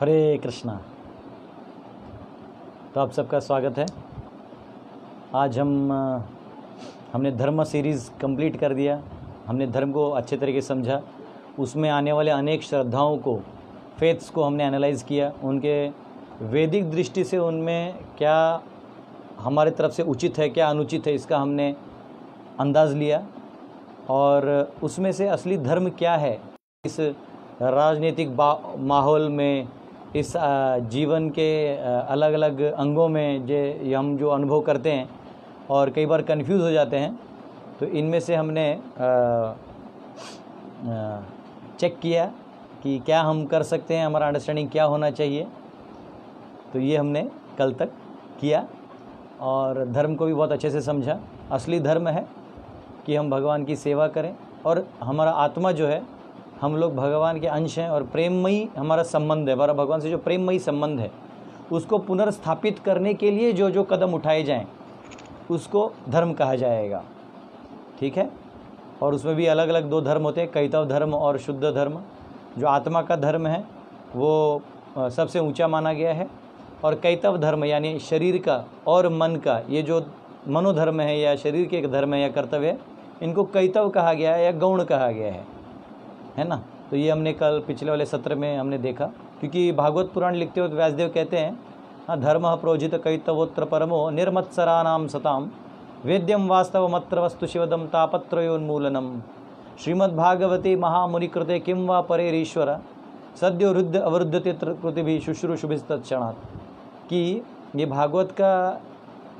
हरे कृष्णा। तो आप सबका स्वागत है। आज हमने धर्म सीरीज़ कंप्लीट कर दिया। हमने धर्म को अच्छे तरीके से समझा, उसमें आने वाले अनेक श्रद्धाओं को, फेथ्स को हमने एनालाइज़ किया, उनके वैदिक दृष्टि से उनमें क्या हमारे तरफ से उचित है, क्या अनुचित है, इसका हमने अंदाज़ लिया। और उसमें से असली धर्म क्या है इस राजनीतिक माहौल में, इस जीवन के अलग अलग अंगों में हम जो अनुभव करते हैं और कई बार कंफ्यूज हो जाते हैं। तो इनमें से हमने चेक किया कि क्या हम कर सकते हैं, हमारा अंडरस्टैंडिंग क्या होना चाहिए। तो ये हमने कल तक किया और धर्म को भी बहुत अच्छे से समझा। असली धर्म है कि हम भगवान की सेवा करें और हमारा आत्मा जो है, हम लोग भगवान के अंश हैं और प्रेममयी हमारा संबंध है। हमारा भगवान से जो प्रेममयी संबंध है, उसको पुनर्स्थापित करने के लिए जो जो कदम उठाए जाएं, उसको धर्म कहा जाएगा। ठीक है। और उसमें भी अलग अलग दो धर्म होते हैं, कैतव धर्म और शुद्ध धर्म। जो आत्मा का धर्म है वो सबसे ऊंचा माना गया है, और कैतव धर्म यानी शरीर का और मन का, ये जो मनोधर्म है या शरीर के एक धर्म है या कर्तव्य है, इनको कैतव कहा गया है या गौण कहा गया है ना। तो ये हमने कल पिछले वाले सत्र में हमने देखा, क्योंकि भागवत पुराण लिखते हुए व्यासदेव कहते हैं, हाँ, धर्म प्रोजित कैतवोत्र परमो निर्मत्सराणाम सताम वेद्यम वास्तवमत्र वस्तु शिवदम तापत्रयोन्मूलनम श्रीमद्भागवते महामुनिकृते किं वा परेरीश्वर सद्यो रुद्ध अवरुद्धते कृतिभिः शुश्रूषुभिस्तत्क्षणात्। कि ये भागवत का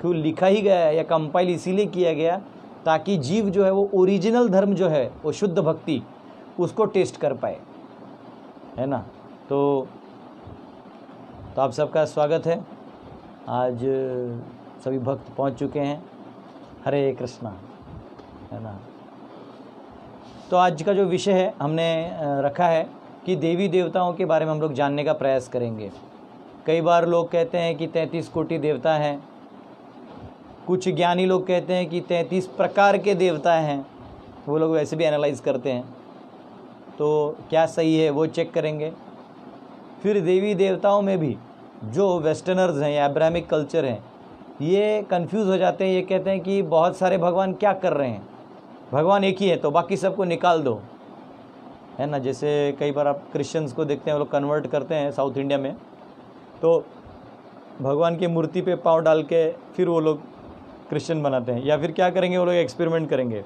क्यों लिखा ही गया है या कंपाइल इसीलिए किया गया ताकि जीव जो है वो ओरिजिनल धर्म जो है, वो शुद्ध भक्ति, उसको टेस्ट कर पाए, है ना। तो आप सबका स्वागत है। आज सभी भक्त पहुंच चुके हैं। हरे कृष्णा, है ना। तो आज का जो विषय है हमने रखा है कि देवी देवताओं के बारे में हम लोग जानने का प्रयास करेंगे। कई बार लोग कहते हैं कि 33 कोटि देवता हैं, कुछ ज्ञानी लोग कहते हैं कि 33 प्रकार के देवता हैं, वो लोग वैसे भी एनालाइज करते हैं। तो क्या सही है वो चेक करेंगे। फिर देवी देवताओं में भी जो वेस्टर्नर्स हैं या अब्राहमिक कल्चर हैं, ये कंफ्यूज हो जाते हैं। ये कहते हैं कि बहुत सारे भगवान क्या कर रहे हैं, भगवान एक ही है तो बाकी सबको निकाल दो, है ना। जैसे कई बार आप क्रिश्चियंस को देखते हैं, वो लोग कन्वर्ट करते हैं साउथ इंडिया में, तो भगवान की मूर्ति पे पाँव डाल के फिर वो लोग क्रिश्चियन बनाते हैं। या फिर क्या करेंगे, वो लोग एक्सपेरिमेंट करेंगे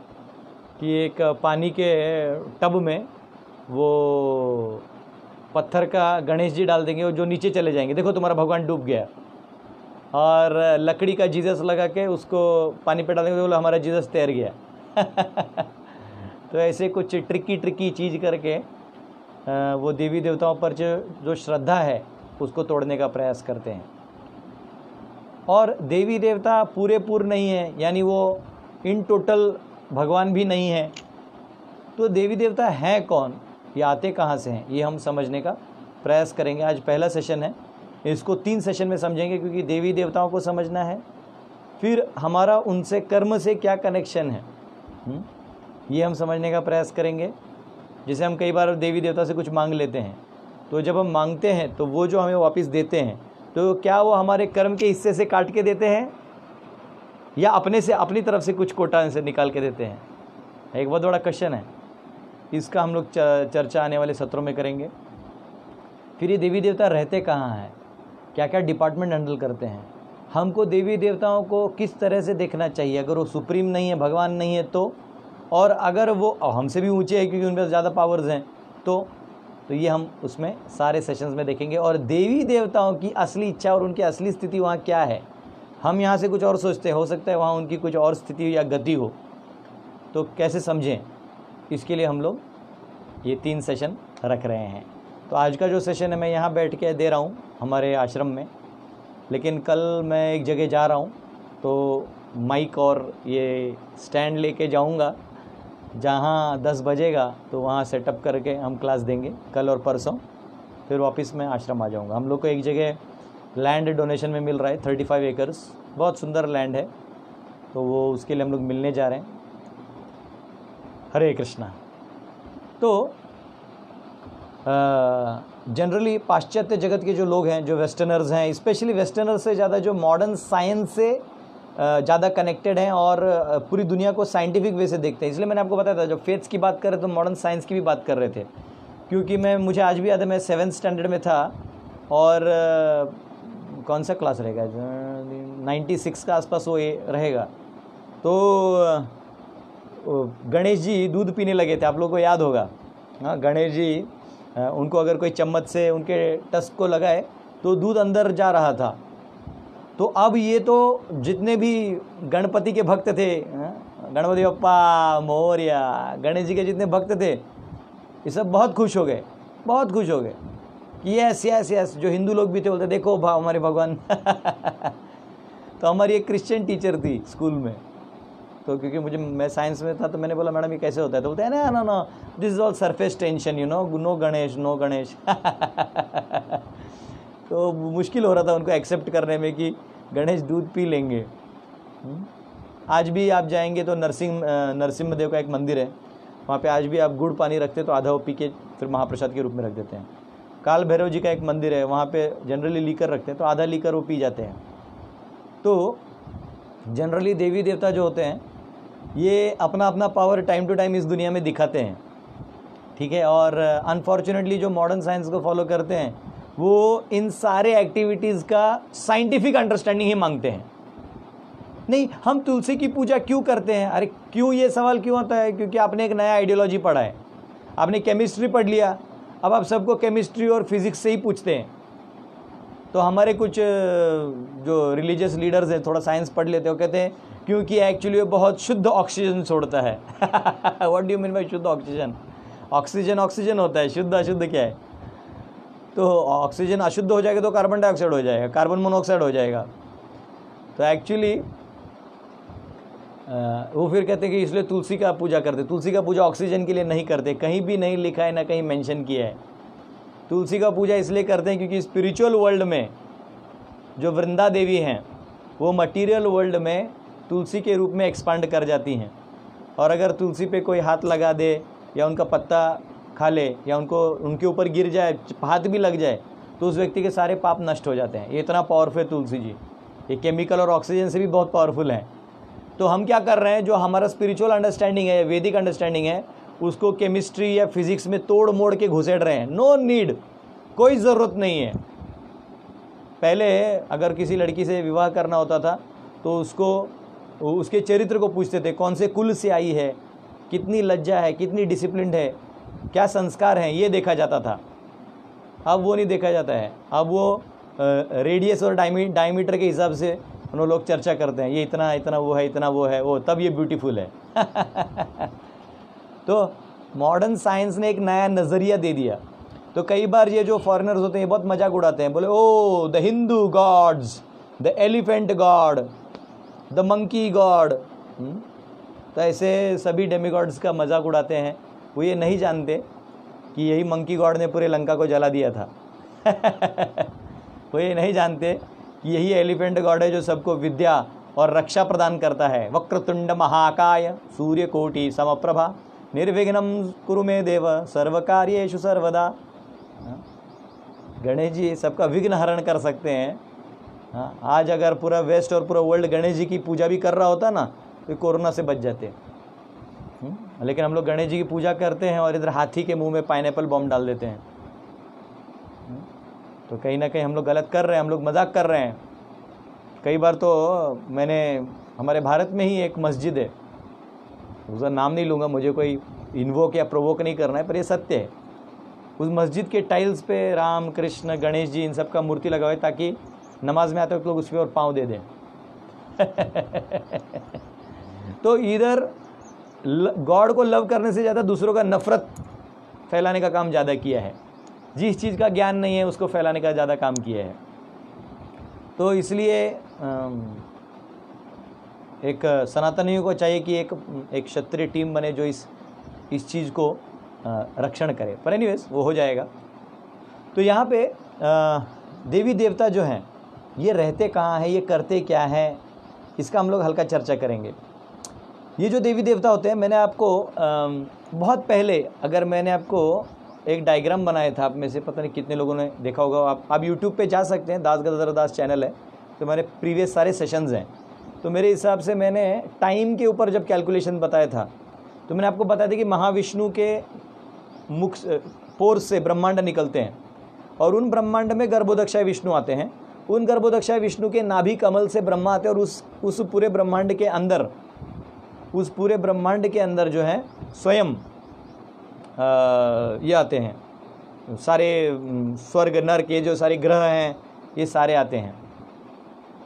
कि एक पानी के टब में वो पत्थर का गणेश जी डाल देंगे, वो जो नीचे चले जाएंगे, देखो तुम्हारा भगवान डूब गया। और लकड़ी का जीसस लगा के उसको पानी पे डाल देंगे, बोले हमारा जीसस तैर गया। तो ऐसे कुछ ट्रिकी चीज़ करके वो देवी देवताओं पर जो श्रद्धा है उसको तोड़ने का प्रयास करते हैं। और देवी देवता पूरे नहीं है, यानी वो इन टोटल भगवान भी नहीं है। तो देवी देवता हैं कौन, ये आते कहाँ से हैं, ये हम समझने का प्रयास करेंगे। आज पहला सेशन है, इसको 3 सेशन में समझेंगे, क्योंकि देवी देवताओं को समझना है, फिर हमारा उनसे कर्म से क्या कनेक्शन है, ये हम समझने का प्रयास करेंगे। जैसे हम कई बार देवी देवता से कुछ मांग लेते हैं, तो जब हम मांगते हैं तो वो जो हमें वापस देते हैं, तो क्या वो हमारे कर्म के हिस्से से काट के देते हैं या अपनी तरफ से कुछ कोटा से निकाल के देते हैं। एक बहुत बड़ा क्वेश्चन है, इसका हम लोग चर्चा आने वाले सत्रों में करेंगे। फिर ये देवी देवता रहते कहाँ हैं, क्या क्या डिपार्टमेंट हैंडल करते हैं, हमको देवी देवताओं को किस तरह से देखना चाहिए, अगर वो सुप्रीम नहीं है, भगवान नहीं है तो, और अगर वो हमसे भी ऊंचे है क्योंकि उनके ज़्यादा पावर्स हैं तो ये हम उसमें सारे सेशंस में देखेंगे। और देवी देवताओं की असली इच्छा और उनकी असली स्थिति वहाँ क्या है। हम यहाँ से कुछ और सोचते हैं, हो सकता है वहाँ उनकी कुछ और स्थिति या गति हो, तो कैसे समझें, इसके लिए हम लोग ये 3 सेशन रख रहे हैं। तो आज का जो सेशन है मैं यहाँ बैठ के दे रहा हूँ हमारे आश्रम में, लेकिन कल मैं एक जगह जा रहा हूँ, तो माइक और ये स्टैंड लेके जाऊँगा, जहाँ 10 बजेगा तो वहाँ सेटअप करके हम क्लास देंगे कल और परसों। फिर वापस मैं आश्रम आ जाऊँगा। हम लोग को एक जगह लैंड डोनेशन में मिल रहा है, 35 एकर्स, बहुत सुंदर लैंड है, तो वो उसके लिए हम लोग मिलने जा रहे हैं। हरे कृष्णा। तो जनरली पाश्चात्य जगत के जो लोग हैं, जो वेस्टर्नर्स हैं, स्पेशली वेस्टर्नर्स से ज़्यादा जो मॉडर्न साइंस से ज़्यादा कनेक्टेड हैं और पूरी दुनिया को साइंटिफिक वे से देखते हैं। इसलिए मैंने आपको बताया था, जब फेथ्स की बात कर रहे तो मॉडर्न साइंस की भी बात कर रहे थे, क्योंकि मुझे आज भी याद है, मैं 7th स्टैंडर्ड में था और कौन सा क्लास रहेगा, 96 का आसपास वो रहेगा। तो गणेश जी दूध पीने लगे थे, आप लोगों को याद होगा। हाँ, गणेश जी उनको अगर कोई चम्मच से उनके टस्क को लगाए तो दूध अंदर जा रहा था। तो अब ये तो जितने भी गणपति के भक्त थे, गणपति बप्पा मोरया, गणेश जी के जितने भक्त थे, ये सब बहुत खुश हो गए, बहुत खुश हो गए कि यस यस यस। जो हिंदू लोग भी थे बोलते देखो हमारे भगवान। तो हमारी एक क्रिश्चियन टीचर थी स्कूल में, तो क्योंकि मैं साइंस में था तो मैंने बोला मैडम ये कैसे होता है, तो बोलते हैं ना ना this is all surface tension, you know, no Ganesh no Ganesh. तो मुश्किल हो रहा था उनको एक्सेप्ट करने में कि गणेश दूध पी लेंगे। आज भी आप जाएंगे तो नरसिम्हा देव का एक मंदिर है, वहाँ पे आज भी आप गुड़ पानी रखते तो आधा वो पी के फिर महाप्रसाद के रूप में रख देते हैं। काल भैरव जी का एक मंदिर है, वहाँ पे जनरली लीकर रखते हैं तो आधा लीकर वो पी जाते हैं। तो जनरली देवी देवता जो होते हैं ये अपना अपना पावर टाइम टू टाइम इस दुनिया में दिखाते हैं, ठीक है। और अनफॉर्चुनेटली जो मॉडर्न साइंस को फॉलो करते हैं वो इन सारे एक्टिविटीज़ का साइंटिफिक अंडरस्टैंडिंग ही मांगते हैं। नहीं, हम तुलसी की पूजा क्यों करते हैं? अरे क्यों, ये सवाल क्यों आता है? क्योंकि आपने एक नया आइडियोलॉजी पढ़ा है, आपने केमिस्ट्री पढ़ लिया, अब आप सबको केमिस्ट्री और फिजिक्स से ही पूछते हैं। तो हमारे कुछ जो रिलीजियस लीडर्स हैं थोड़ा साइंस पढ़ लेते हो, कहते हैं क्योंकि एक्चुअली वो बहुत शुद्ध ऑक्सीजन छोड़ता है। What do you mean by शुद्ध ऑक्सीजन? ऑक्सीजन ऑक्सीजन होता है, शुद्ध अशुद्ध क्या है? तो ऑक्सीजन अशुद्ध हो जाएगा तो कार्बन डाइऑक्साइड हो जाएगा, कार्बन मोनोऑक्साइड हो जाएगा। तो एक्चुअली वो फिर कहते हैं कि इसलिए तुलसी का पूजा करते। तुलसी का पूजा ऑक्सीजन के लिए नहीं करते, कहीं भी नहीं लिखा है, ना कहीं मेंशन किया है। तुलसी का पूजा इसलिए करते हैं क्योंकि स्पिरिचुअल वर्ल्ड में जो वृंदा देवी हैं वो मटीरियल वर्ल्ड में तुलसी के रूप में एक्सपांड कर जाती हैं, और अगर तुलसी पे कोई हाथ लगा दे या उनका पत्ता खा ले या उनके ऊपर गिर जाए, हाथ भी लग जाए, तो उस व्यक्ति के सारे पाप नष्ट हो जाते हैं। ये इतना पावरफुल है तुलसी जी, ये केमिकल और ऑक्सीजन से भी बहुत पावरफुल है। तो हम क्या कर रहे हैं, जो हमारा स्पिरिचुअल अंडरस्टैंडिंग है, वैदिक अंडरस्टैंडिंग है, उसको केमिस्ट्री या फिजिक्स में तोड़ मोड़ के घुसेड़ रहे हैं। नो नीड, कोई ज़रूरत नहीं है। पहले अगर किसी लड़की से विवाह करना होता था तो उसके चरित्र को पूछते थे, कौन से कुल से आई है, कितनी लज्जा है, कितनी डिसिप्लिन्ड है, क्या संस्कार हैं, ये देखा जाता था। अब वो नहीं देखा जाता है, अब वो रेडियस और डायमीटर के हिसाब से उन लोग चर्चा करते हैं, ये इतना इतना वो है, इतना वो है, वो तब ये ब्यूटीफुल है। तो मॉडर्न साइंस ने एक नया नज़रिया दे दिया। तो कई बार ये जो फॉरेनर्स होते हैं बहुत मजाक उड़ाते हैं, बोले oh the Hindu gods, the elephant god, the monkey god. तो ऐसे सभी डेमीगॉड्स का मजाक उड़ाते हैं। वो ये नहीं जानते कि यही मंकी गॉड ने पूरे लंका को जला दिया था। वो ये नहीं जानते कि यही एलिफेंट गॉड है जो सबको विद्या और रक्षा प्रदान करता है। वक्रतुंड महाकाय सूर्यकोटि समप्रभा निर्विघ्नं कुरु मे देव सर्वकार्येषु सर्वदा। गणेश जी सबका विघ्न हरण कर सकते हैं। हाँ, आज अगर पूरा वेस्ट और पूरा वर्ल्ड गणेश जी की पूजा भी कर रहा होता ना तो कोरोना से बच जाते। लेकिन हम लोग गणेश जी की पूजा करते हैं और इधर हाथी के मुंह में पाइनएप्पल बॉम्ब डाल देते हैं। तो कहीं ना कहीं हम लोग गलत कर रहे हैं, हम लोग मजाक कर रहे हैं। कई बार तो हमारे भारत में ही एक मस्जिद है, उसका नाम नहीं लूँगा, मुझे कोई इन्वोक या प्रोवोक नहीं करना है, पर ये सत्य है। उस मस्जिद के टाइल्स पे राम कृष्ण गणेश जी इन सब का मूर्ति लगा हुआ है ताकि नमाज में आते वक्त लोग उस पर और पाँव दे दें। तो इधर गॉड को लव करने से ज़्यादा दूसरों का नफरत फैलाने का काम ज़्यादा किया है। जिस चीज़ का ज्ञान नहीं है उसको फैलाने का ज़्यादा काम किया है। तो इसलिए एक सनातनियों को चाहिए कि एक क्षत्रिय टीम बने जो इस चीज़ को रक्षण करे। पर एनीवेज वो हो जाएगा। तो यहाँ पे देवी देवता जो हैं ये रहते कहाँ हैं, ये करते क्या हैं, इसका हम लोग हल्का चर्चा करेंगे। ये जो देवी देवता होते हैं, मैंने आपको बहुत पहले अगर मैंने आपको एक डायग्राम बनाया था, आप में से पता नहीं कितने लोगों ने देखा होगा। आप यूट्यूब पे जा सकते हैं, दास गदाधर दास चैनल है, तो मेरे प्रीवियस सारे सेशंस हैं। तो मेरे हिसाब से मैंने टाइम के ऊपर जब कैलकुलेशन बताया था, तो मैंने आपको बताया था कि महाविष्णु के मुख पोर से ब्रह्मांड निकलते हैं और उन ब्रह्मांड में गर्भोदक्षाय विष्णु आते हैं। उन गर्भोदक्षाय विष्णु के नाभि कमल से ब्रह्मा आते हैं और उस पूरे ब्रह्मांड के अंदर, उस पूरे ब्रह्मांड के अंदर जो है स्वयं ये आते हैं, सारे स्वर्ग नरक के जो सारे ग्रह हैं ये सारे आते हैं।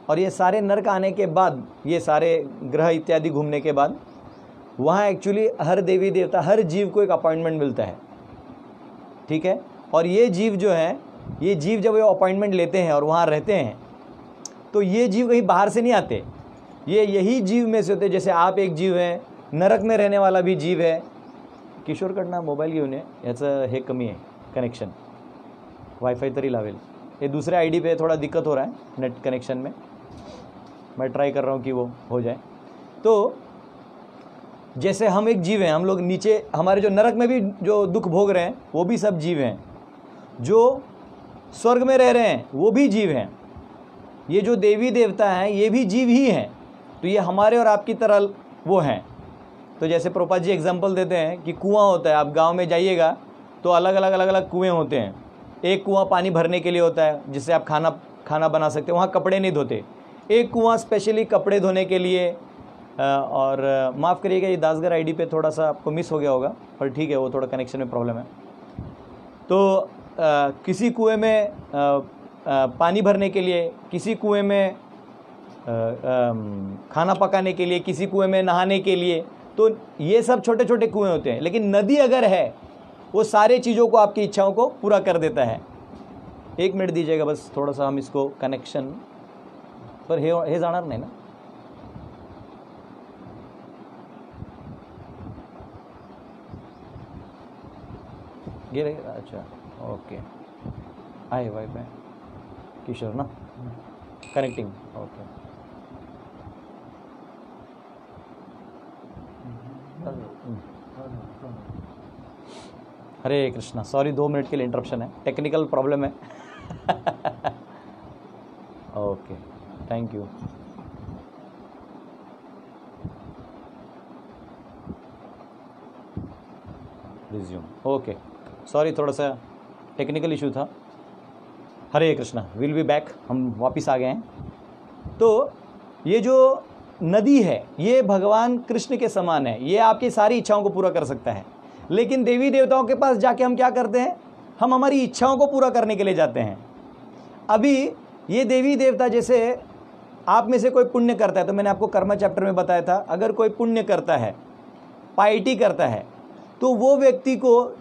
और ये सारे नरक आने के बाद, ये सारे ग्रह इत्यादि घूमने के बाद, वहाँ एक्चुअली हर देवी देवता, हर जीव को एक अपॉइंटमेंट मिलता है, ठीक है। और ये जीव जो है, ये जीव जब ये अपॉइंटमेंट लेते हैं और वहाँ रहते हैं, तो ये जीव कहीं बाहर से नहीं आते, ये यही जीव में से होते हैं। जैसे आप एक जीव हैं, नरक में रहने वाला भी जीव है। किशोरकडनं मोबाईल घेऊन ये, याचं हे कमी आहे कनेक्शन, वाईफाई तरी लावेल। ये दूसरे आईडी पे थोड़ा दिक्कत हो रहा है नेट कनेक्शन में, मैं ट्राई कर रहा हूँ कि वो हो जाए। तो जैसे हम एक जीव हैं, हम लोग नीचे, हमारे जो नरक में भी जो दुख भोग रहे हैं वो भी सब जीव हैं, जो स्वर्ग में रह रहे हैं वो भी जीव हैं, ये जो देवी देवता हैं ये भी जीव ही हैं। तो ये हमारे और आपकी तरह वो हैं। तो जैसे प्रभुपाद जी एग्जांपल देते हैं कि कुआं होता है, आप गांव में जाइएगा तो अलग अलग कुएं होते हैं। एक कुआं पानी भरने के लिए होता है जिससे आप खाना बना सकते हैं, वहाँ कपड़े नहीं धोते। एक कुआं स्पेशली कपड़े धोने के लिए, और माफ़ करिएगा ये दासगर आईडी पे थोड़ा सा आपको मिस हो गया होगा, पर ठीक है, वो थोड़ा कनेक्शन में प्रॉब्लम है। तो किसी कुएं में पानी भरने के लिए, किसी कुएं में खाना पकाने के लिए, किसी कुएं में नहाने के लिए। तो ये सब छोटे छोटे कुएं होते हैं, लेकिन नदी अगर है वो सारे चीज़ों को, आपकी इच्छाओं को पूरा कर देता है। 1 मिनट दीजिएगा बस, थोड़ा सा हम इसको कनेक्शन पर हे जाणार नाही ना। गेले, अच्छा ओके, आहे वाईफाय किशोर ना, कनेक्टिंग, ओके। हरे कृष्णा, सॉरी 2 मिनट के लिए इंटरप्शन है, टेक्निकल प्रॉब्लम है। Okay, thank you. Resume, okay, sorry थोड़ा सा टेक्निकल इशू था। हरे कृष्णा, विल बी बैक, हम वापस आ गए हैं। तो ये जो नदी है ये भगवान कृष्ण के समान है, ये आपकी सारी इच्छाओं को पूरा कर सकता है। लेकिन देवी देवताओं के पास जाके हम क्या करते हैं, हम हमारी इच्छाओं को पूरा करने के लिए जाते हैं। अभी ये देवी देवता, जैसे आप में से कोई पुण्य करता है, तो मैंने आपको कर्म चैप्टर में बताया था, अगर कोई पुण्य करता है, पाइटी करता है, तो वो व्यक्ति को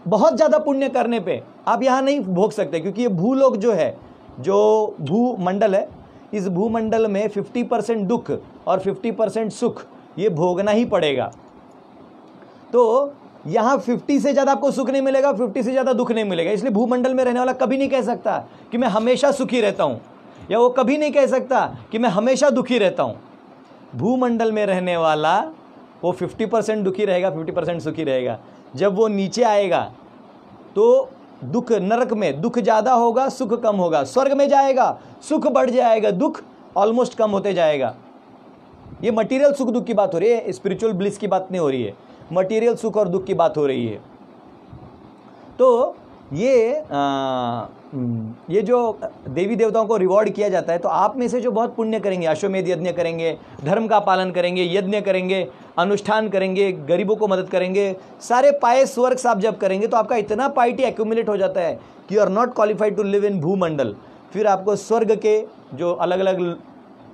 बहुत ज़्यादा पुण्य करने पे आप यहाँ नहीं भोग सकते, क्योंकि ये भूलोक जो है, जो भूमंडल है, इस भूमंडल में 50% दुख और 50% सुख ये भोगना ही पड़ेगा। तो यहाँ 50 से ज़्यादा आपको सुख नहीं मिलेगा, 50 से ज़्यादा दुख नहीं मिलेगा। इसलिए भूमंडल में रहने वाला कभी नहीं कह सकता कि मैं हमेशा सुखी रहता हूँ, या वो कभी नहीं कह सकता कि मैं हमेशा दुखी रहता हूँ। भूमंडल में रहने वाला वो 50% दुखी रहेगा, 50% सुखी रहेगा। जब वो नीचे आएगा तो दुख, नरक में दुख ज़्यादा होगा, सुख कम होगा। स्वर्ग में जाएगा, सुख बढ़ जाएगा, दुख ऑलमोस्ट कम होते जाएगा। ये मटेरियल सुख दुख की बात हो रही है, स्पिरिचुअल ब्लिस की बात नहीं हो रही है, मटेरियल सुख और दुख की बात हो रही है। तो ये जो देवी देवताओं को रिवॉर्ड किया जाता है, तो आप में से जो बहुत पुण्य करेंगे, अश्वमेध यज्ञ करेंगे, धर्म का पालन करेंगे, यज्ञ करेंगे, अनुष्ठान करेंगे, गरीबों को मदद करेंगे, सारे पाए स्वर्ग साफ जब करेंगे, तो आपका इतना पाइटी एक्यूमुलेट हो जाता है कि you are not qualified to live in भूमंडल। फिर आपको स्वर्ग के जो अलग अलग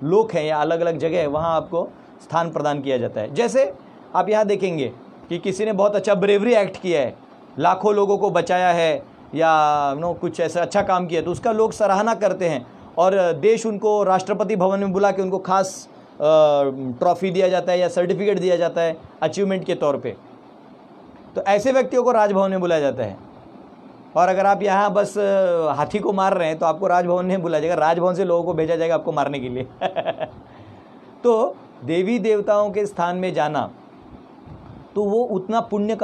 लोक हैं या अलग अलग जगह है, वहाँ आपको स्थान प्रदान किया जाता है। जैसे आप यहाँ देखेंगे कि किसी ने बहुत अच्छा ब्रेवरी एक्ट किया है, लाखों लोगों को बचाया है, या कुछ ऐसा अच्छा काम किया, तो उसका लोग सराहना करते हैं और देश उनको राष्ट्रपति भवन में बुला के उनको खास ट्रॉफी दिया जाता है या सर्टिफिकेट दिया जाता है अचीवमेंट के तौर पे। तो ऐसे व्यक्तियों को राजभवन में बुलाया जाता है। और अगर आप यहाँ बस हाथी को मार रहे हैं तो आपको राजभवन में बुलाया जाएगा, राजभवन से लोगों को भेजा जाएगा आपको मारने के लिए। तो देवी देवताओं के स्थान में जाना तो वो उतना पुण्य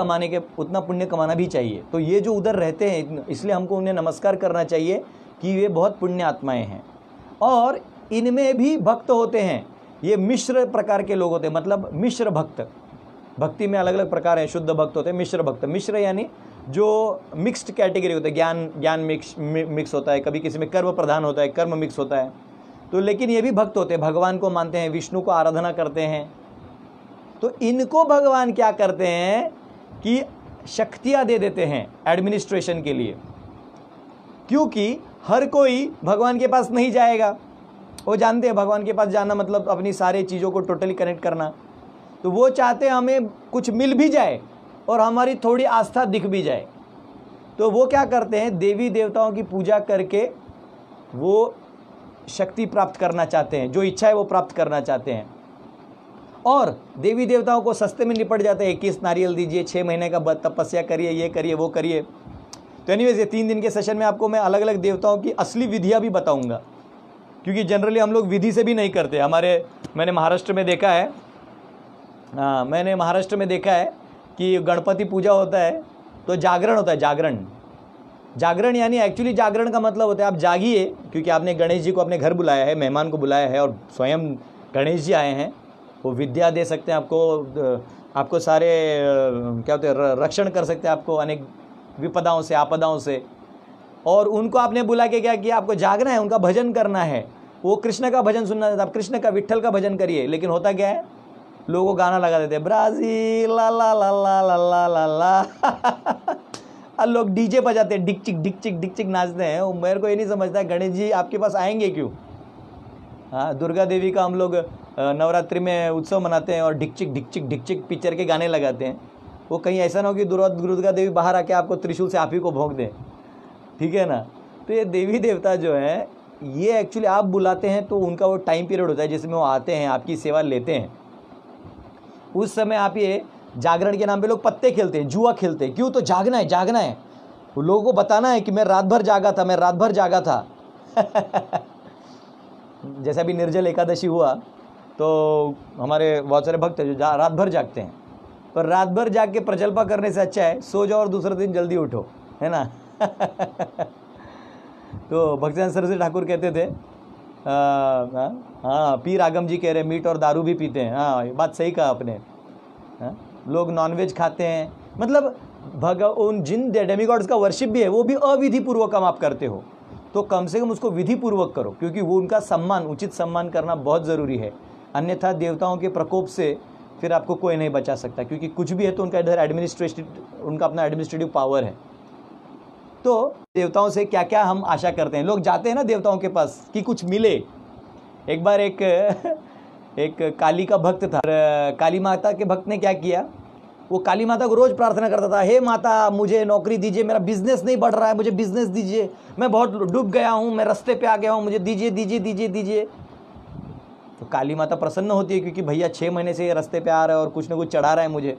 कमाना भी चाहिए। तो ये जो उधर रहते हैं, इसलिए हमको उन्हें नमस्कार करना चाहिए कि ये बहुत पुण्य आत्माएं हैं। और इनमें भी भक्त होते हैं, ये मिश्र प्रकार के लोग होते हैं, मतलब मिश्र भक्त। भक्ति में अलग अलग प्रकार हैं, शुद्ध भक्त होते हैं, मिश्र भक्त। मिश्र यानी जो मिक्स्ड कैटेगरी होते हैं, ज्ञान मिक्स होता है, कभी किसी में कर्म प्रधान होता है, कर्म मिक्स होता है। तो लेकिन ये भी भक्त होते हैं, भगवान को मानते हैं, विष्णु को आराधना करते हैं। तो इनको भगवान क्या करते हैं कि शक्तियां दे देते हैं एडमिनिस्ट्रेशन के लिए, क्योंकि हर कोई भगवान के पास नहीं जाएगा। वो जानते हैं भगवान के पास जाना मतलब अपनी सारी चीज़ों को टोटली कनेक्ट करना। तो वो चाहते हैं हमें कुछ मिल भी जाए और हमारी थोड़ी आस्था दिख भी जाए। तो वो क्या करते हैं, देवी देवताओं की पूजा करके वो शक्ति प्राप्त करना चाहते हैं, जो इच्छा है वो प्राप्त करना चाहते हैं। और देवी देवताओं को सस्ते में निपट जाते हैं, 21 नारियल दीजिए, 6 महीने का तपस्या करिए, ये करिए वो करिए। तो एनीवेज, ये 3 दिन के सेशन में आपको मैं अलग अलग देवताओं की असली विधियाँ भी बताऊँगा, क्योंकि जनरली हम लोग विधि से भी नहीं करते। मैंने महाराष्ट्र में देखा है कि गणपति पूजा होता है तो जागरण होता है। जागरण यानी एक्चुअली जागरण का मतलब होता है आप जागिए, क्योंकि आपने गणेश जी को अपने घर बुलाया है, मेहमान को बुलाया है, और स्वयं गणेश जी आए हैं। वो विद्या दे सकते हैं आपको सारे क्या होते हैं, रक्षण कर सकते हैं आपको अनेक विपदाओं से, आपदाओं से। और उनको आपने बुला के क्या किया, आपको जागना है, उनका भजन करना है। वो कृष्ण का भजन सुनना चाहता, आप कृष्ण का, विट्ठल का भजन करिए। लेकिन होता क्या है, लोगों को गाना लगा देते हैं, ब्राज़ील ला ला ला ला ला ला ला और लोग डीजे बजाते हैं, डिकचिक डिकचिक डिकचिक नाचते हैं। मेरे को ये नहीं समझता गणेश जी आपके पास आएंगे क्यों। हाँ, दुर्गा देवी का हम लोग नवरात्रि में उत्सव मनाते हैं और डिकचिक डिकचिक डिकचिक पिक्चर के गाने लगाते हैं। वो कहीं ऐसा ना हो कि दुर्गा देवी बाहर आके आपको त्रिशूल से आप ही को भोंक दें, ठीक है ना। तो ये देवी देवता जो है, ये एक्चुअली आप बुलाते हैं तो उनका वो टाइम पीरियड होता है जिसमें वो आते हैं, आपकी सेवा लेते हैं। उस समय आप ये जागरण के नाम पे लोग पत्ते खेलते हैं, जुआ खेलते हैं। क्यों? तो जागना है। वो लोगों को बताना है कि मैं रात भर जागा था जैसा भी निर्जल एकादशी हुआ तो हमारे बहुत सारे भक्त हैं जो रात भर जागते हैं। पर रात भर जाग के प्रजल्पा करने से अच्छा है सो जाओ और दूसरे दिन जल्दी उठो, है ना तो भक्तिवेदांत सरस्वती ठाकुर कहते थे, हाँ, पीर आगम जी कह रहे मीट और दारू भी पीते हैं। हाँ, ये बात सही कहा आपने। लोग नॉनवेज खाते हैं, मतलब उन जिन डेमिगॉड्स का वर्शिप भी है वो भी अविधि पूर्वक आप करते हो, तो कम से कम उसको विधि पूर्वक करो, क्योंकि वो उनका सम्मान, उचित सम्मान करना बहुत ज़रूरी है। अन्यथा देवताओं के प्रकोप से फिर आपको कोई नहीं बचा सकता, क्योंकि कुछ भी है तो उनका इधर उनका अपना एडमिनिस्ट्रेटिव पावर है। तो देवताओं से क्या क्या हम आशा करते हैं, लोग जाते हैं ना देवताओं के पास कि कुछ मिले। एक बार एक काली का भक्त था, काली माता के भक्त ने क्या किया, वो काली माता को रोज़ प्रार्थना करता था, हे माता मुझे नौकरी दीजिए, मेरा बिजनेस नहीं बढ़ रहा है, मुझे बिजनेस दीजिए, मैं बहुत डूब गया हूँ, मैं रास्ते पे आ गया हूँ, मुझे दीजिए। तो काली माता प्रसन्न होती है, क्योंकि भैया 6 महीने से ये रास्ते पे आ रहा है और कुछ ना कुछ चढ़ा रहा है मुझे।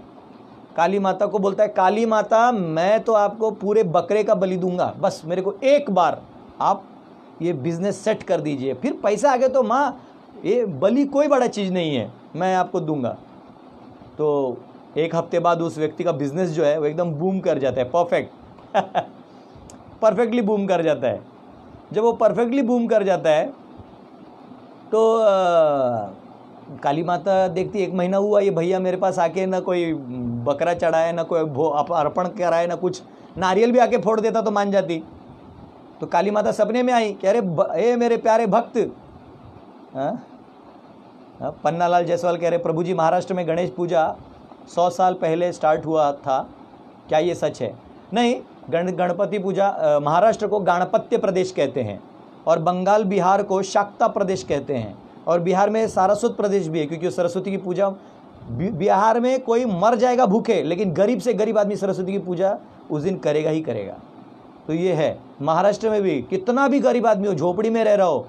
काली माता को बोलता है, काली माता मैं तो आपको पूरे बकरे का बलि दूंगा, बस मेरे को एक बार आप ये बिजनेस सेट कर दीजिए, फिर पैसा आ गया तो माँ ये बलि कोई बड़ा चीज़ नहीं है, मैं आपको दूंगा। तो 1 हफ्ते बाद उस व्यक्ति का बिजनेस जो है वो एकदम बूम कर जाता है, परफेक्टली बूम कर जाता है। जब वो परफेक्टली बूम कर जाता है तो काली माता देखती 1 महीना हुआ ये भैया मेरे पास आके ना कोई बकरा चढ़ाए, ना कोई अर्पण कराए, ना कुछ, नारियल भी आके फोड़ देता तो मान जाती। तो काली माता सपने में आई कि अरे मेरे प्यारे भक्त, पन्नालाल जायसवाल कह रहे, प्रभु जी महाराष्ट्र में गणेश पूजा 100 साल पहले स्टार्ट हुआ था, क्या ये सच है? नहीं, गणपति पूजा महाराष्ट्र को गाणपत्य प्रदेश कहते हैं और बंगाल बिहार को शाक्ता प्रदेश कहते हैं, और बिहार में सारस्वत प्रदेश भी है, क्योंकि सरस्वती की पूजा बिहार में कोई मर जाएगा भूखे, लेकिन गरीब से गरीब आदमी सरस्वती की पूजा उस दिन करेगा ही करेगा। तो ये है महाराष्ट्र में भी, कितना भी गरीब आदमी हो, झोपड़ी में रह रहा हो,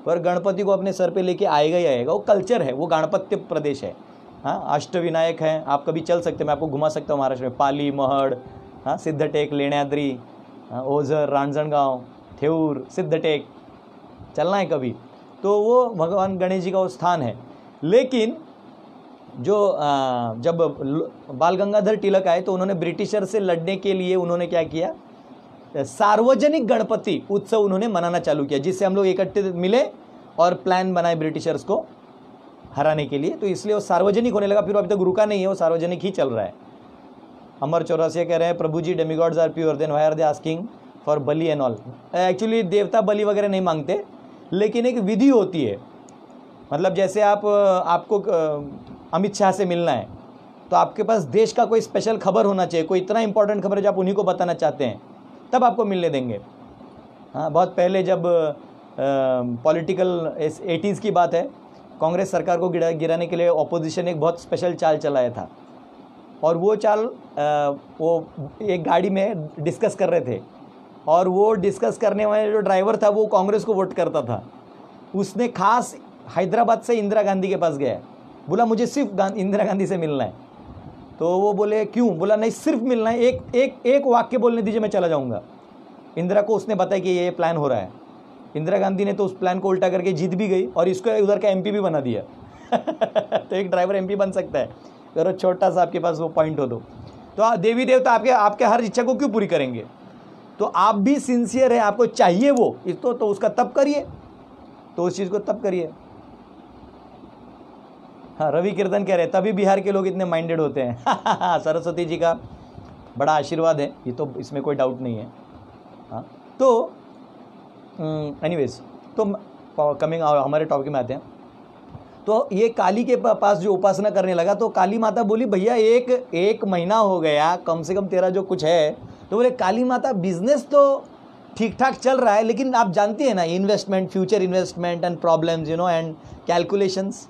पर गणपति को अपने सर पे लेके आएगा ही आएगा। वो कल्चर है, वो गाणपत्य प्रदेश है। हाँ, अष्टविनायक हैं, आप कभी चल सकते हैं, मैं आपको घुमा सकता हूँ महाराष्ट्र में, पाली, महड, हाँ, सिद्धटेक, लेण्याद्री, ओझर, रांजणगांव, थेऊर, सिद्धटेक, चलना है कभी। तो वो भगवान गणेश जी का वो स्थान है। लेकिन जो जब बाल गंगाधर तिलक आए तो उन्होंने ब्रिटिशर से लड़ने के लिए उन्होंने क्या किया, सार्वजनिक गणपति उत्सव उन्होंने मनाना चालू किया, जिससे हम लोग इकट्ठे मिले और प्लान बनाए ब्रिटिशर्स को हराने के लिए। तो इसलिए वो सार्वजनिक होने लगा, फिर अभी तक रुका नहीं है, वो सार्वजनिक ही चल रहा है। अमर चौरासिया कह रहे हैं Prabhu ji demigods are pure, then why are they asking for bali and all. Actually देवता बलि वगैरह नहीं मांगते, लेकिन एक विधि होती है। मतलब जैसे आपको अमित शाह से मिलना है तो आपके पास देश का कोई स्पेशल खबर होना चाहिए, कोई इतना इंपॉर्टेंट खबर है जो आप उन्हीं को बताना चाहते हैं, तब आपको मिलने देंगे। हाँ, बहुत पहले जब पॉलिटिकल 80s की बात है, कांग्रेस सरकार को गिराने के लिए ऑपोजिशन एक बहुत स्पेशल चाल चलाया था, और वो चाल वो एक गाड़ी में डिस्कस कर रहे थे, और वो डिस्कस करने वाले जो ड्राइवर था वो कांग्रेस को वोट करता था। उसने खास हैदराबाद से इंदिरा गांधी के पास गया, बोला मुझे सिर्फ इंदिरा गांधी से मिलना है। तो वो बोले क्यों? बोला नहीं, सिर्फ मिलना है, एक वाक्य बोलने दीजिए, मैं चला जाऊंगा। इंदिरा को उसने बताया कि ये प्लान हो रहा है। इंदिरा गांधी ने तो उस प्लान को उल्टा करके जीत भी गई और इसको उधर का एमपी भी बना दिया। तो एक ड्राइवर एमपी बन सकता है अगर छोटा सा आपके पास वो पॉइंट हो तो देवी देवता आपके हर इच्छा को क्यों पूरी करेंगे? तो आप भी सिंसियर है, आपको चाहिए वो तो उसका तब करिए, तो उस चीज़ को तब करिए। हाँ, रवि कीर्तन कह रहे हैं तभी बिहार के लोग इतने माइंडेड होते हैं। सरस्वती जी का बड़ा आशीर्वाद है, ये तो इसमें कोई डाउट नहीं है। हाँ, तो एनीवेज, तो कमिंग हमारे टॉपिक में आते हैं। तो ये काली के पास जो उपासना करने लगा, तो काली माता बोली भैया एक महीना हो गया कम से कम तेरा जो कुछ है। तो बोले काली माता बिजनेस तो ठीक ठाक चल रहा है, लेकिन आप जानती हैं ना investment, future investment and problems and calculations.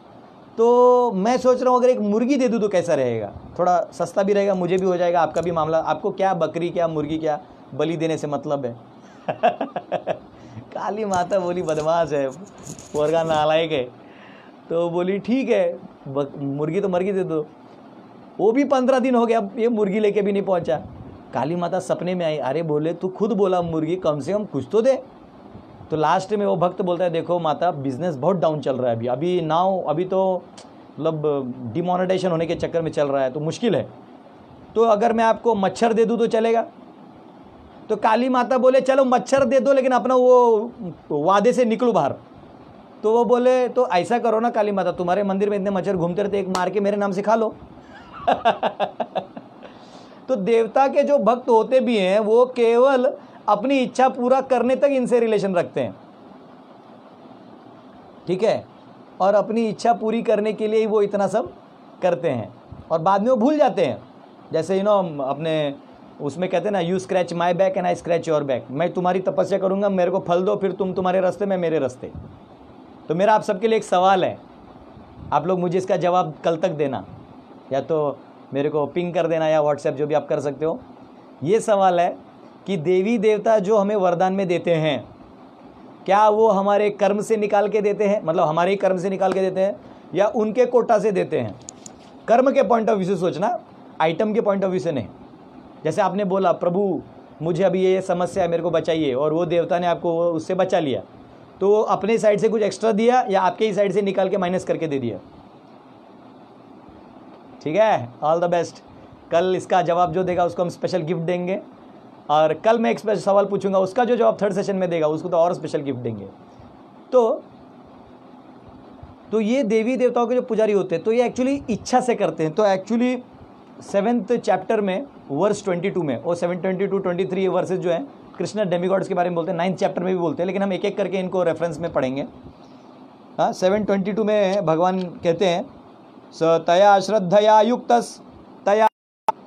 तो मैं सोच रहा हूँ अगर एक मुर्गी दे दूँ तो कैसा रहेगा, थोड़ा सस्ता भी रहेगा, मुझे भी हो जाएगा, आपका भी मामला। आपको क्या बकरी क्या मुर्गी क्या बलि देने से मतलब है? काली माता बोली बदमाश है, पोरगा नालायक है। तो बोली ठीक है, मुर्गी तो मुर्गी दे दो। वो भी 15 दिन हो गया, ये मुर्गी लेके भी नहीं पहुंचा। काली माता सपने में आई, अरे बोले तू खुद बोला मुर्गी, कम से कम कुछ तो दे। तो लास्ट में वो भक्त बोलता है देखो माता बिजनेस बहुत डाउन चल रहा है अभी तो मतलब डिमोनेटाइजेशन होने के चक्कर में चल रहा है, तो मुश्किल है। तो अगर मैं आपको मच्छर दे दूँ तो चलेगा? तो काली माता बोले चलो मच्छर दे दो, लेकिन अपना वो वादे से निकलो बाहर। तो वो बोले तो ऐसा करो ना काली माता, तुम्हारे मंदिर में इतने मच्छर घूमते रहते, एक मार के मेरे नाम से खा लो। तो देवता के जो भक्त होते भी हैं वो केवल अपनी इच्छा पूरा करने तक इनसे रिलेशन रखते हैं, ठीक है, और अपनी इच्छा पूरी करने के लिए ही वो इतना सब करते हैं, और बाद में वो भूल जाते हैं। जैसे अपने उसमें कहते हैं ना, you scratch my back and I scratch your back. मैं तुम्हारी तपस्या करूंगा, मेरे को फल दो, फिर तुम तुम्हारे रास्ते, मैं मेरे रास्ते। तो मेरा आप सबके लिए एक सवाल है, आप लोग मुझे इसका जवाब कल तक देना, या तो मेरे को पिंग कर देना या व्हाट्सएप, जो भी आप कर सकते हो। ये सवाल है कि देवी देवता जो हमें वरदान में देते हैं, क्या वो हमारे कर्म से निकाल के देते हैं, मतलब हमारे ही कर्म से निकाल के देते हैं, या उनके कोटा से देते हैं? कर्म के पॉइंट ऑफ व्यू से सोचना, आइटम के पॉइंट ऑफ व्यू से नहीं। जैसे आपने बोला प्रभु मुझे अभी ये समस्या है, मेरे को बचाइए, और वो देवता ने आपको उससे बचा लिया, तो वो अपने साइड से कुछ एक्स्ट्रा दिया या आपके ही साइड से निकाल के माइनस करके दे दिया? ठीक है, ऑल द बेस्ट। कल इसका जवाब जो देगा उसको हम स्पेशल गिफ्ट देंगे, और कल मैं एक स्पेशल सवाल पूछूंगा, उसका जो जवाब थर्ड सेशन में देगा उसको तो और स्पेशल गिफ्ट देंगे। तो ये देवी देवताओं के जो पुजारी होते हैं, तो ये एक्चुअली इच्छा से करते हैं। तो एक्चुअली 7th चैप्टर में वर्स 22 में, और 722 23 ये वर्सेज जो हैं कृष्ण डेमिगॉड्स के बारे में बोलते हैं, 9th चैप्टर में भी बोलते हैं, लेकिन हम एक एक करके इनको रेफरेंस में पढ़ेंगे। हाँ, 7:22 में भगवान कहते हैं स तया श्रद्धया युक्तस्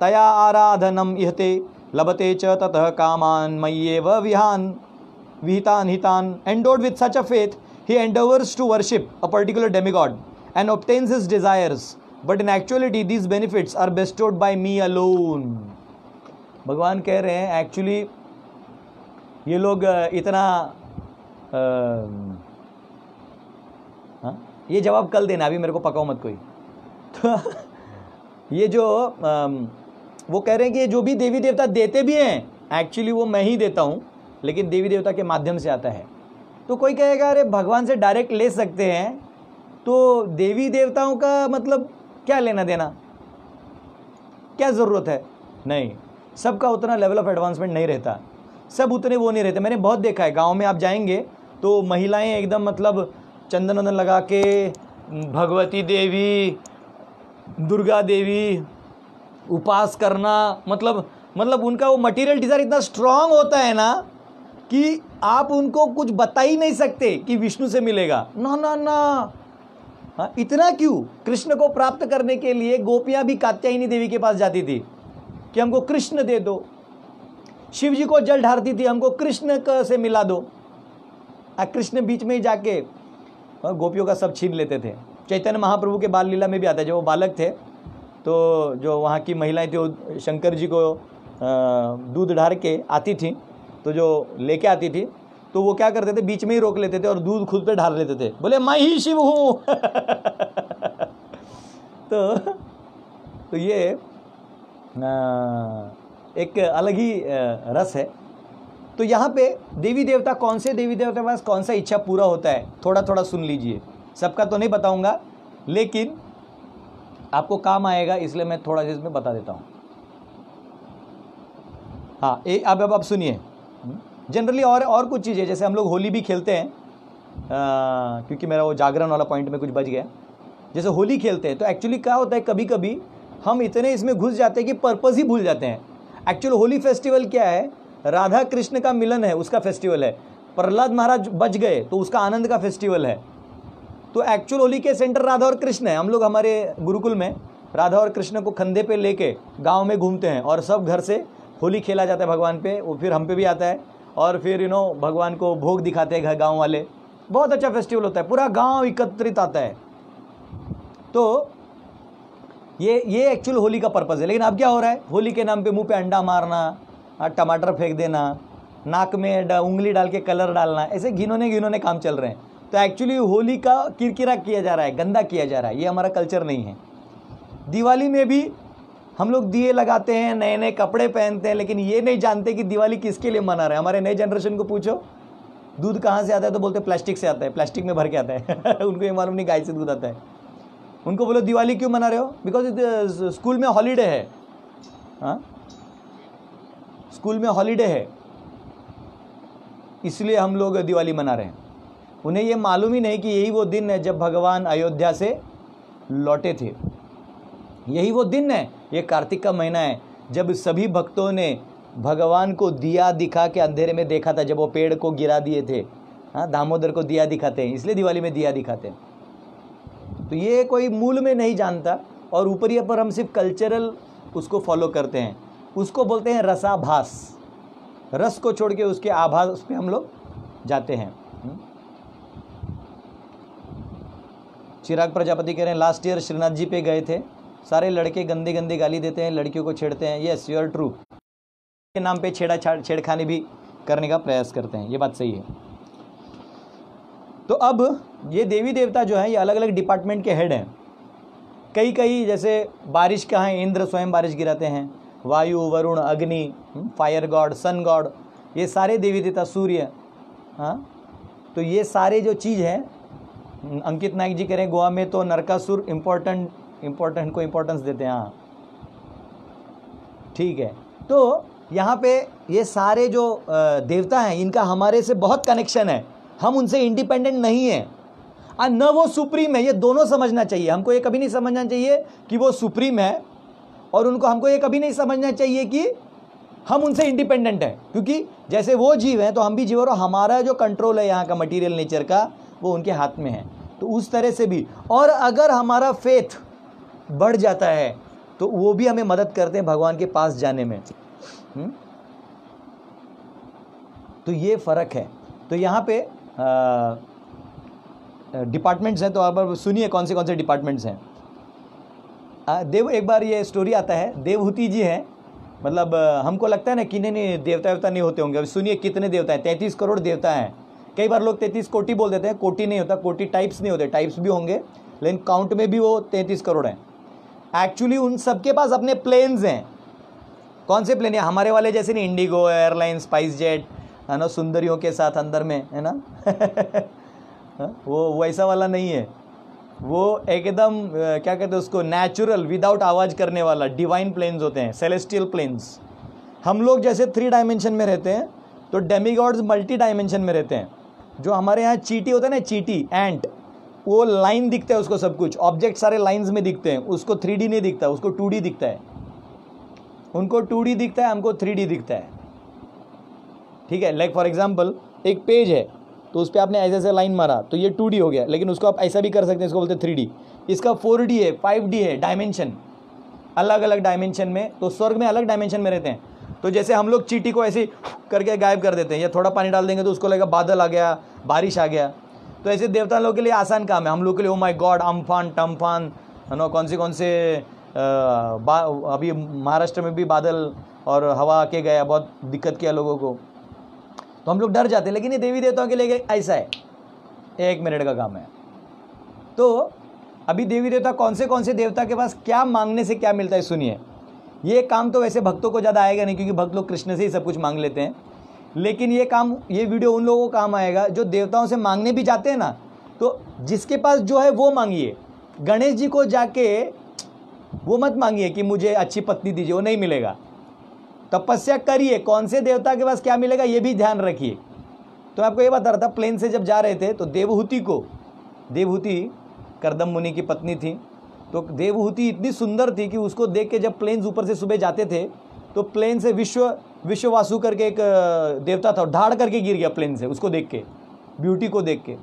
तया आराधनम इहते लभते च ततः कामान मय्येव विहितान हितान। Endowed with such a faith he endeavors to worship a particular demigod and obtains his desires, but in actuality these benefits are bestowed by me alone। भगवान कह रहे हैं एक्चुअली ये लोग इतना ये जवाब कल देना, अभी मेरे को पकाओ मत कोई। तो ये जो वो कह रहे हैं कि जो भी देवी देवता देते भी हैं एक्चुअली वो मैं ही देता हूँ, लेकिन देवी देवता के माध्यम से आता है। तो कोई कहेगा अरे भगवान से डायरेक्ट ले सकते हैं, तो देवी देवताओं का मतलब क्या लेना देना, क्या ज़रूरत है? नहीं, सबका उतना लेवल ऑफ एडवांसमेंट नहीं रहता, सब उतने वो नहीं रहते। मैंने बहुत देखा है, गांव में आप जाएंगे तो महिलाएं एकदम मतलब चंदन वंदन लगा के भगवती देवी, दुर्गा देवी उपास करना, मतलब उनका वो मटेरियल डिज़ायर इतना स्ट्रांग होता है ना कि आप उनको कुछ बता ही नहीं सकते कि विष्णु से मिलेगा। ना ना ना, हाँ, इतना क्यों? कृष्ण को प्राप्त करने के लिए गोपियां भी कात्यायनी देवी के पास जाती थी कि हमको कृष्ण दे दो। शिव जी को जल ढारती थी, हमको कृष्ण से मिला दो। कृष्ण बीच में ही जाके गोपियों का सब छीन लेते थे। चैतन्य महाप्रभु के बाल लीला में भी आता है, जब वो बालक थे तो जो वहाँ की महिलाएं थी वो शंकर जी को दूध ढार के आती थी, तो जो लेके आती थी तो वो क्या करते थे, बीच में ही रोक लेते थे और दूध खुद पे ढार लेते थे, बोले मैं ही शिव हूँ। तो ये एक अलग ही रस है। तो यहाँ पे देवी देवता, कौन से देवी देवता के पास कौन सा इच्छा पूरा होता है, थोड़ा थोड़ा सुन लीजिए। सबका तो नहीं बताऊंगा, लेकिन आपको काम आएगा, इसलिए मैं थोड़ा सा इसमें बता देता हूँ। हाँ, अब आप सुनिए। जनरली और कुछ चीज़ें, जैसे हम लोग होली भी खेलते हैं, क्योंकि मेरा वो जागरण वाला पॉइंट में कुछ बच गया। जैसे होली खेलते हैं तो एक्चुअली क्या होता है, कभी कभी हम इतने इसमें घुस जाते हैं कि पर्पस ही भूल जाते हैं। एक्चुअल होली फेस्टिवल क्या है? राधा कृष्ण का मिलन है, उसका फेस्टिवल है। प्रहलाद महाराज बच गए तो उसका आनंद का फेस्टिवल है। तो एक्चुअल होली के सेंटर राधा और कृष्ण है। हम लोग हमारे गुरुकुल में राधा और कृष्ण को कंधे पे लेके गांव में घूमते हैं और सब घर से होली खेला जाता है भगवान पे, वो फिर हम पे भी आता है और फिर भगवान को भोग दिखाते हैं घर गाँव वाले। बहुत अच्छा फेस्टिवल होता है, पूरा गाँव एकत्रित आता है। तो ये एक्चुअल होली का पर्पज़ है। लेकिन अब क्या हो रहा है, होली के नाम पे मुंह पे अंडा मारना, टमाटर फेंक देना, नाक में उंगली डाल के कलर डालना, ऐसे घिनौने काम चल रहे हैं। तो एक्चुअली होली का किरकिरा किया जा रहा है, गंदा किया जा रहा है। ये हमारा कल्चर नहीं है। दिवाली में भी हम लोग दिए लगाते हैं, नए नए कपड़े पहनते हैं, लेकिन ये नहीं जानते कि दिवाली किसके लिए मना रहे हैं। हमारे नए जनरेशन को पूछो दूध कहाँ से आता है तो बोलते प्लास्टिक से आता है, प्लास्टिक में भर के आता है। उनको ये मालूम नहीं गाय से दूध आता है। उनको बोलो दिवाली क्यों मना रहे हो? बिकॉज स्कूल में हॉलीडे है। हाँ, स्कूल में हॉलीडे है, इसलिए हम लोग दिवाली मना रहे हैं। उन्हें ये मालूम ही नहीं कि यही वो दिन है जब भगवान अयोध्या से लौटे थे। यही वो दिन है, ये कार्तिक का महीना है जब सभी भक्तों ने भगवान को दिया दिखा के अंधेरे में देखा था, जब वो पेड़ को गिरा दिए थे। हाँ, दामोदर को दिया दिखाते हैं, इसलिए दिवाली में दिया दिखाते हैं। तो ये कोई मूल में नहीं जानता और ऊपरी पर हम सिर्फ कल्चरल उसको फॉलो करते हैं। उसको बोलते हैं रसाभास। रस को छोड़ के उसके आभास पे हम लोग जाते हैं। चिराग प्रजापति कह रहे हैं लास्ट ईयर श्रीनाथ जी पे गए थे, सारे लड़के गंदे गंदे गाली देते हैं, लड़कियों को छेड़ते हैं। Yes, you are true. के नाम पे छेड़खानी भी करने का प्रयास करते हैं, ये बात सही है। तो अब ये देवी देवता जो है ये अलग अलग डिपार्टमेंट के हेड हैं। कई जैसे बारिश का है, इंद्र स्वयं बारिश गिराते हैं, वायु, वरुण, अग्नि, फायर गॉड, सन गॉड, ये सारे देवी देवता, सूर्य। हाँ, तो ये सारे जो चीज़ है, अंकित नायक जी कह रहे हैं गोवा में तो नरकासुर इम्पोर्टेंट को इम्पोर्टेंस देते हैं। हाँ, ठीक है। तो यहाँ पे ये सारे जो देवता हैं इनका हमारे से बहुत कनेक्शन है, हम उनसे इंडिपेंडेंट नहीं है और न वो सुप्रीम है। ये दोनों समझना चाहिए हमको। ये कभी नहीं समझना चाहिए कि वो सुप्रीम है और हमको ये कभी नहीं समझना चाहिए कि हम उनसे इंडिपेंडेंट हैं, क्योंकि जैसे वो जीव हैं तो हम भी जीव, और हमारा जो कंट्रोल है यहाँ का मटेरियल नेचर का वो उनके हाथ में है। तो उस तरह से भी, और अगर हमारा फेथ बढ़ जाता है तो वो भी हमें मदद करते हैं भगवान के पास जाने में। तो ये फ़र्क है। तो यहाँ पे डिपार्टमेंट्स हैं, तो अब सुनिए कौन से डिपार्टमेंट्स हैं। एक बार ये स्टोरी आता है, देवहूति जी हैं, मतलब हमको लगता है ना कि नहीं देवता नहीं होते होंगे। अब सुनिए कितने देवता हैं, 33 करोड़ देवता हैं। कई बार लोग 33 कोटि बोल देते हैं, कोटि नहीं होता, कोटि टाइप्स नहीं होते, टाइप्स भी होंगे लेकिन काउंट में भी वो 33 करोड़ हैं। एक्चुअली उन सबके पास अपने प्लेन्स हैं। कौन से प्लेन है? हमारे वाले जैसे नहीं, इंडिगो एयरलाइन, स्पाइस जेट, है ना, सुंदरियों के साथ अंदर में, है ना। वो वैसा वाला नहीं है। वो एकदम क्या कहते हैं उसको, नेचुरल विदाउट आवाज़ करने वाला डिवाइन प्लेन्स होते हैं, सेलेस्टियल प्लेन्स। हम लोग जैसे 3 डायमेंशन में रहते हैं, तो डेमीगॉड्स मल्टी डायमेंशन में रहते हैं। जो हमारे यहाँ चींटी होता है ना, चींटी, एंट, वो लाइन दिखता है उसको, सब कुछ ऑब्जेक्ट सारे लाइंस में दिखते हैं, उसको 3D नहीं दिखता, उसको 2D दिखता है। उनको 2D दिखता है, हमको 3D दिखता है। ठीक है, लाइक फॉर एग्जांपल एक पेज है, तो उस पर आपने ऐसे ऐसे लाइन मारा तो ये 2D हो गया, लेकिन उसको आप ऐसा भी कर सकते हैं, इसको बोलते हैं 3D। इसका 4D है, 5D है, डायमेंशन, अलग अलग डायमेंशन में। तो स्वर्ग में अलग डायमेंशन में रहते हैं। तो जैसे हम लोग चींटी को ऐसे करके गायब कर देते हैं, या थोड़ा पानी डाल देंगे तो उसको लगेगा बादल आ गया, बारिश आ गया। तो ऐसे देवता लोगों के लिए आसान काम है, हम लोग के लिए ओ माय गॉड, अम्फान टम्फान, नो कौन से अभी महाराष्ट्र में भी बादल और हवा आके गया, बहुत दिक्कत किया लोगों को, तो हम लोग डर जाते हैं। लेकिन ये देवी देवताओं के लिए ऐसा है, 1 मिनट का काम है। तो अभी देवी देवता कौन से देवता के पास क्या मांगने से क्या मिलता है, सुनिए। ये काम तो वैसे भक्तों को ज़्यादा आएगा नहीं, क्योंकि भक्त लोग कृष्ण से ही सब कुछ मांग लेते हैं। लेकिन ये काम, ये वीडियो उन लोगों को काम आएगा जो देवताओं से मांगने भी जाते हैं ना, तो जिसके पास जो है वो मांगिए। गणेश जी को जाके वो मत मांगिए कि मुझे अच्छी पत्नी दीजिए, वो नहीं मिलेगा। तपस्या करिए, कौन से देवता के पास क्या मिलेगा ये भी ध्यान रखिए। तो आपको ये बता रहा था, प्लेन से जब जा रहे थे तो देवहूति करदम मुनि की पत्नी थी। तो देवहूति इतनी सुंदर थी कि उसको देख के जब प्लेन्स ऊपर से सुबह जाते थे, तो प्लेन से विश्ववासु करके एक देवता था, ढाड़ करके गिर गया प्लेन से, उसको देख के, ब्यूटी को देख के।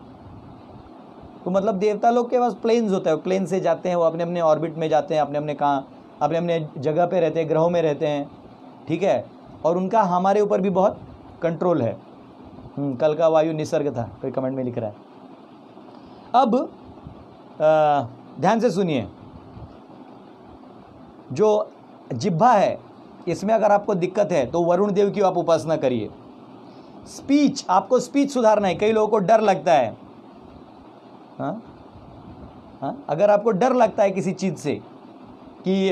तो मतलब देवता लोग के पास प्लेन्स होता है, प्लेन से जाते हैं, वो अपने अपने ऑर्बिट में जाते हैं, अपने अपने जगह पे रहते हैं, ग्रहों में रहते हैं। ठीक है, और उनका हमारे ऊपर भी बहुत कंट्रोल है। कल का वायु निसर्ग था, कोई कमेंट में लिख रहा है। अब ध्यान से सुनिए, जो जिह्वा है इसमें अगर आपको दिक्कत है तो वरुण देव की आप उपासना करिए। स्पीच, आपको स्पीच सुधारना है। कई लोगों को डर लगता है, अगर आपको डर लगता है किसी चीज़ से, कि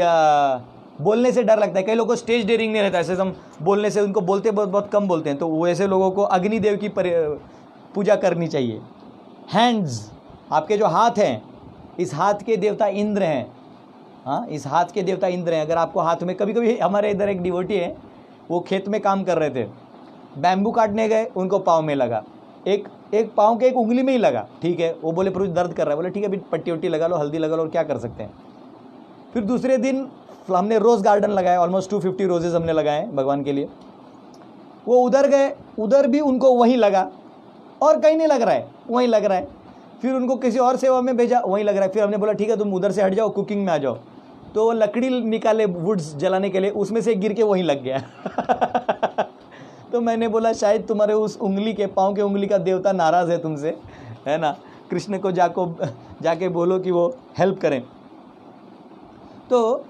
बोलने से डर लगता है, कई लोगों को स्टेज डेयरिंग नहीं रहता, ऐसे हम बोलने से, उनको बोलते बहुत कम बोलते हैं, तो वो ऐसे लोगों को अग्निदेव की पूजा करनी चाहिए। हैंड्स, आपके जो हाथ हैं, इस हाथ के देवता इंद्र हैं। इस हाथ के देवता इंद्र हैं। अगर आपको हाथ में, कभी कभी हमारे इधर एक डिवोटी है, वो खेत में काम कर रहे थे, बैम्बू काटने गए, उनको पाँव में लगा, एक पाँव के एक उंगली में ही लगा। ठीक है, वो बोले पुरुष दर्द कर रहा है, बोले ठीक है अभी पट्टी वट्टी लगा लो, हल्दी लगा लो, और क्या कर सकते हैं। फिर दूसरे दिन हमने रोज़ गार्डन लगाया, ऑलमोस्ट 250 रोजेज़ हमने लगाए भगवान के लिए। वो उधर गए, उधर भी उनको वहीं लगा, और कहीं नहीं लग रहा है, वहीं लग रहा है। फिर उनको किसी और सेवा में भेजा, वहीं लग रहा है। फिर हमने बोला ठीक है तुम उधर से हट जाओ, कुकिंग में आ जाओ। तो वो लकड़ी निकाले वुड्स जलाने के लिए, उसमें से गिर के वहीं लग गया। तो मैंने बोला शायद तुम्हारे उस उंगली के, पाँव के उंगली का देवता नाराज़ है तुमसे, है ना। कृष्ण को जाके बोलो कि वो हेल्प करें। तो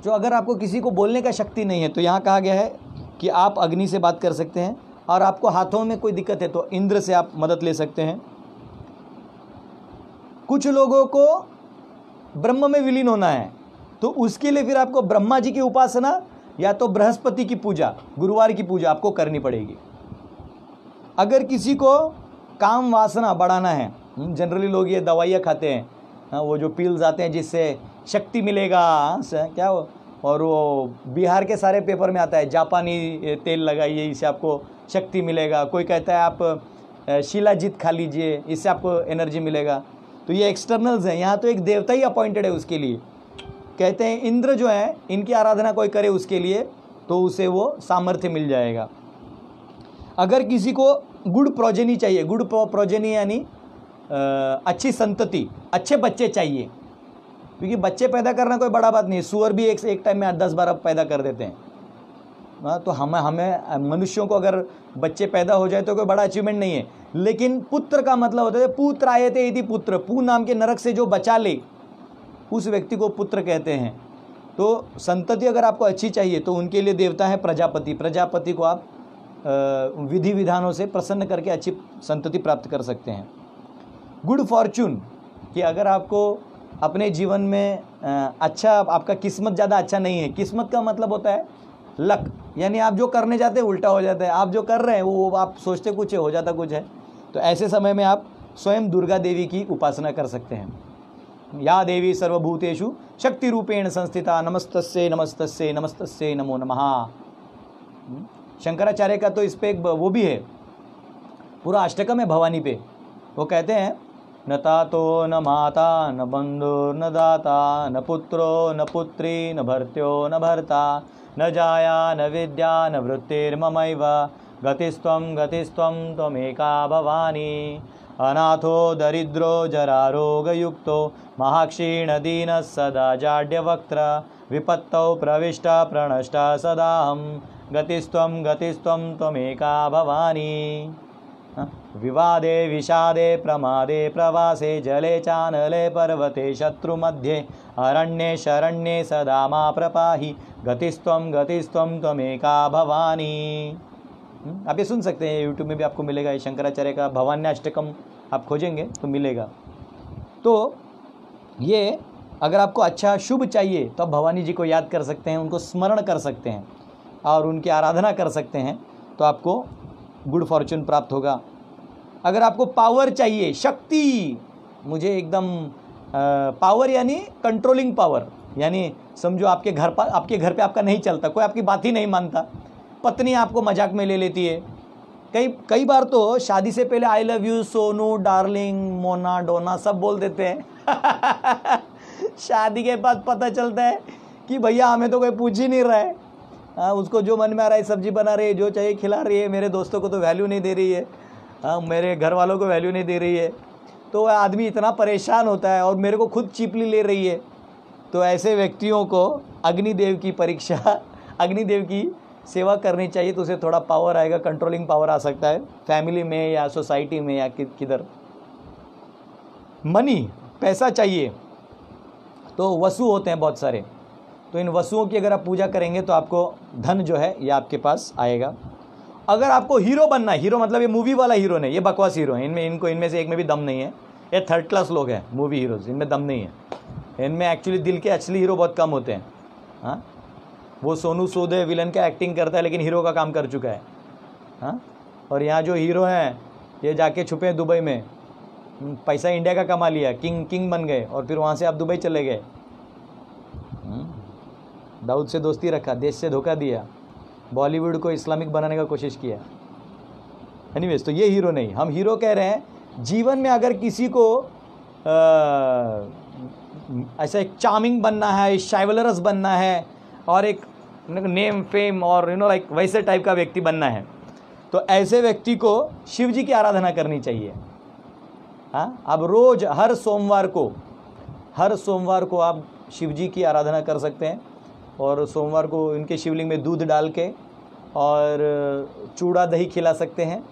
जो अगर आपको किसी को बोलने का शक्ति नहीं है, तो यहाँ कहा गया है कि आप अग्नि से बात कर सकते हैं, और आपको हाथों में कोई दिक्कत है तो इंद्र से आप मदद ले सकते हैं। कुछ लोगों को ब्रह्म में विलीन होना है, तो उसके लिए फिर आपको ब्रह्मा जी की उपासना या तो बृहस्पति की पूजा, गुरुवार की पूजा आपको करनी पड़ेगी। अगर किसी को काम वासना बढ़ाना है, जनरली लोग ये दवाइयाँ खाते हैं, वो जो पिल्स आते हैं जिससे शक्ति मिलेगा, क्या वो, और वो बिहार के सारे पेपर में आता है, जापानी तेल लगाइए इससे आपको शक्ति मिलेगा। कोई कहता है आप शिलाजीत खा लीजिए, इससे आपको एनर्जी मिलेगा। तो ये एक्सटर्नल्स हैं, यहाँ तो एक देवता ही अपॉइंटेड है उसके लिए। कहते हैं इंद्र जो है, इनकी आराधना कोई करे उसके लिए, तो उसे वो सामर्थ्य मिल जाएगा। अगर किसी को गुड प्रोजेनी चाहिए, गुड प्रोजेनी यानी अच्छी संतति, अच्छे बच्चे चाहिए, क्योंकि बच्चे पैदा करना कोई बड़ा बात नहीं है। सुअर भी एक टाइम में 10-12 पैदा कर देते हैं। तो हमें मनुष्यों को अगर बच्चे पैदा हो जाए तो कोई बड़ा अचीवमेंट नहीं है। लेकिन पुत्र का मतलब होता है पुत्र आयते इति पुत्र, पू नाम के नरक से जो बचा ले उस व्यक्ति को पुत्र कहते हैं। तो संतति अगर आपको अच्छी चाहिए तो उनके लिए देवता है प्रजापति। प्रजापति को आप विधि विधानों से प्रसन्न करके अच्छी संतति प्राप्त कर सकते हैं। गुड फॉर्चून, कि अगर आपको अपने जीवन में अच्छा, आपका किस्मत ज़्यादा अच्छा नहीं है। किस्मत का मतलब होता है लक, यानी आप जो करने जाते हैं उल्टा हो जाता है, आप जो कर रहे हैं वो आप सोचते कुछ है, हो जाता कुछ है। तो ऐसे समय में आप स्वयं दुर्गा देवी की उपासना कर सकते हैं। या देवी सर्वभूतेषु शक्ति रूपेण संस्थिता नमस्तस्यै नमस्तस्यै नमस्तस्यै नमो नमः। शंकराचार्य का तो इस पे एक वो भी है, पूरा अष्टकम है भवानी पे। वो कहते हैं न तातो न माता न बंधु न दाता न पुत्रो न पुत्री न भर्त्यो न भर्ता न जाया न विद्या न वृत्तिर्ममैव गतिस्त्वं त्वमेका भवानी। अनाथो दरिद्रो जरारोगयुक्तो महाक्षीण दीनः सदा जाड्यवक्त्र विपत्तौ प्रविष्टा प्रणष्टा सदाहं गतिस्त्वं त्वमेका भवानी। विवादे विषादे प्रमादे प्रवासे जले चानले पर्वते शत्रुमध्ये अरण्ये शरण्ये सदा मा प्रपाहि गतिस्त्वं त्वमेका भवानी। आप ये सुन सकते हैं, यूट्यूब में भी आपको मिलेगा, ये शंकराचार्य का भवान्याष्टकम आप खोजेंगे तो मिलेगा। तो ये अगर आपको अच्छा शुभ चाहिए तो आप भवानी जी को याद कर सकते हैं, उनको स्मरण कर सकते हैं और उनकी आराधना कर सकते हैं, तो आपको गुड फॉर्चून प्राप्त होगा। अगर आपको पावर चाहिए, शक्ति, मुझे एकदम पावर यानी कंट्रोलिंग पावर, यानी समझो आपके घर पे आपका नहीं चलता, कोई आपकी बात ही नहीं मानता, पत्नी आपको मजाक में ले लेती है। कई बार तो शादी से पहले I love you Sonu darling Mona Dona सब बोल देते हैं शादी के बाद पता चलता है कि भैया हमें तो कोई पूछ ही नहीं रहा है। उसको जो मन में आ रहा है सब्जी बना रही है, जो चाहिए खिला रही है, मेरे दोस्तों को तो वैल्यू नहीं दे रही है, मेरे घर वालों को वैल्यू नहीं दे रही है। तो वह आदमी इतना परेशान होता है और मेरे को खुद चीपली ले रही है। तो ऐसे व्यक्तियों को अग्निदेव की परीक्षा, अग्निदेव की सेवा करनी चाहिए, तो उसे थोड़ा पावर आएगा, कंट्रोलिंग पावर आ सकता है फैमिली में या सोसाइटी में या किधर। मनी, पैसा चाहिए तो वसु होते हैं बहुत सारे, तो इन वसुओं की अगर आप पूजा करेंगे तो आपको धन जो है ये आपके पास आएगा। अगर आपको हीरो बनना है, हीरो मतलब ये मूवी वाला हीरो नहीं, ये बकवास हीरो है, इनमें से एक में भी दम नहीं है, ये थर्ड क्लास लोग हैं मूवी हीरोज, इनमें दम नहीं है। इनमें एक्चुअली दिल के असली हीरो बहुत कम होते हैं। हाँ, वो सोनू सूद विलन का एक्टिंग करता है लेकिन हीरो का काम कर चुका है। हाँ, और यहाँ जो हीरो हैं ये जाके छुपे हैं दुबई में, पैसा इंडिया का कमा लिया, किंग बन गए और फिर वहाँ से आप दुबई चले गए। दाऊद से दोस्ती रखा, देश से धोखा दिया, बॉलीवुड को इस्लामिक बनाने का कोशिश किया। एनीवेज, तो ये हीरो नहीं, हम हीरो कह रहे हैं जीवन में अगर किसी को ऐसा एक चार्मिंग बनना है, शाइवलरस बनना है और एक नेम फेम और लाइक वैसे टाइप का व्यक्ति बनना है, तो ऐसे व्यक्ति को शिव जी की आराधना करनी चाहिए। हाँ, अब रोज हर सोमवार को आप शिव जी की आराधना कर सकते हैं और सोमवार को इनके शिवलिंग में दूध डाल के और चूड़ा दही खिला सकते हैं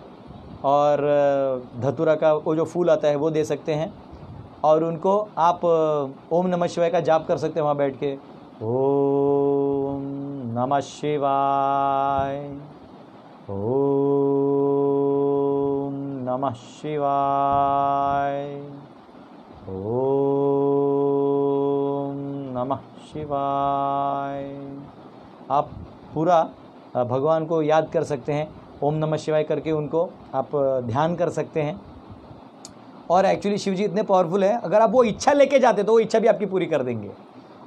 और धतूरा का वो जो फूल आता है वो दे सकते हैं और उनको आप ओम नमः शिवाय का जाप कर सकते हैं वहाँ बैठ के। ओम नमः शिवाय, ओम नमः शिवाय, ओम नमः शिवाय। आप पूरा भगवान को याद कर सकते हैं, ओम नमः शिवाय करके उनको आप ध्यान कर सकते हैं। और एक्चुअली शिव जी इतने पावरफुल है, अगर आप वो इच्छा लेके जाते तो वो इच्छा भी आपकी पूरी कर देंगे।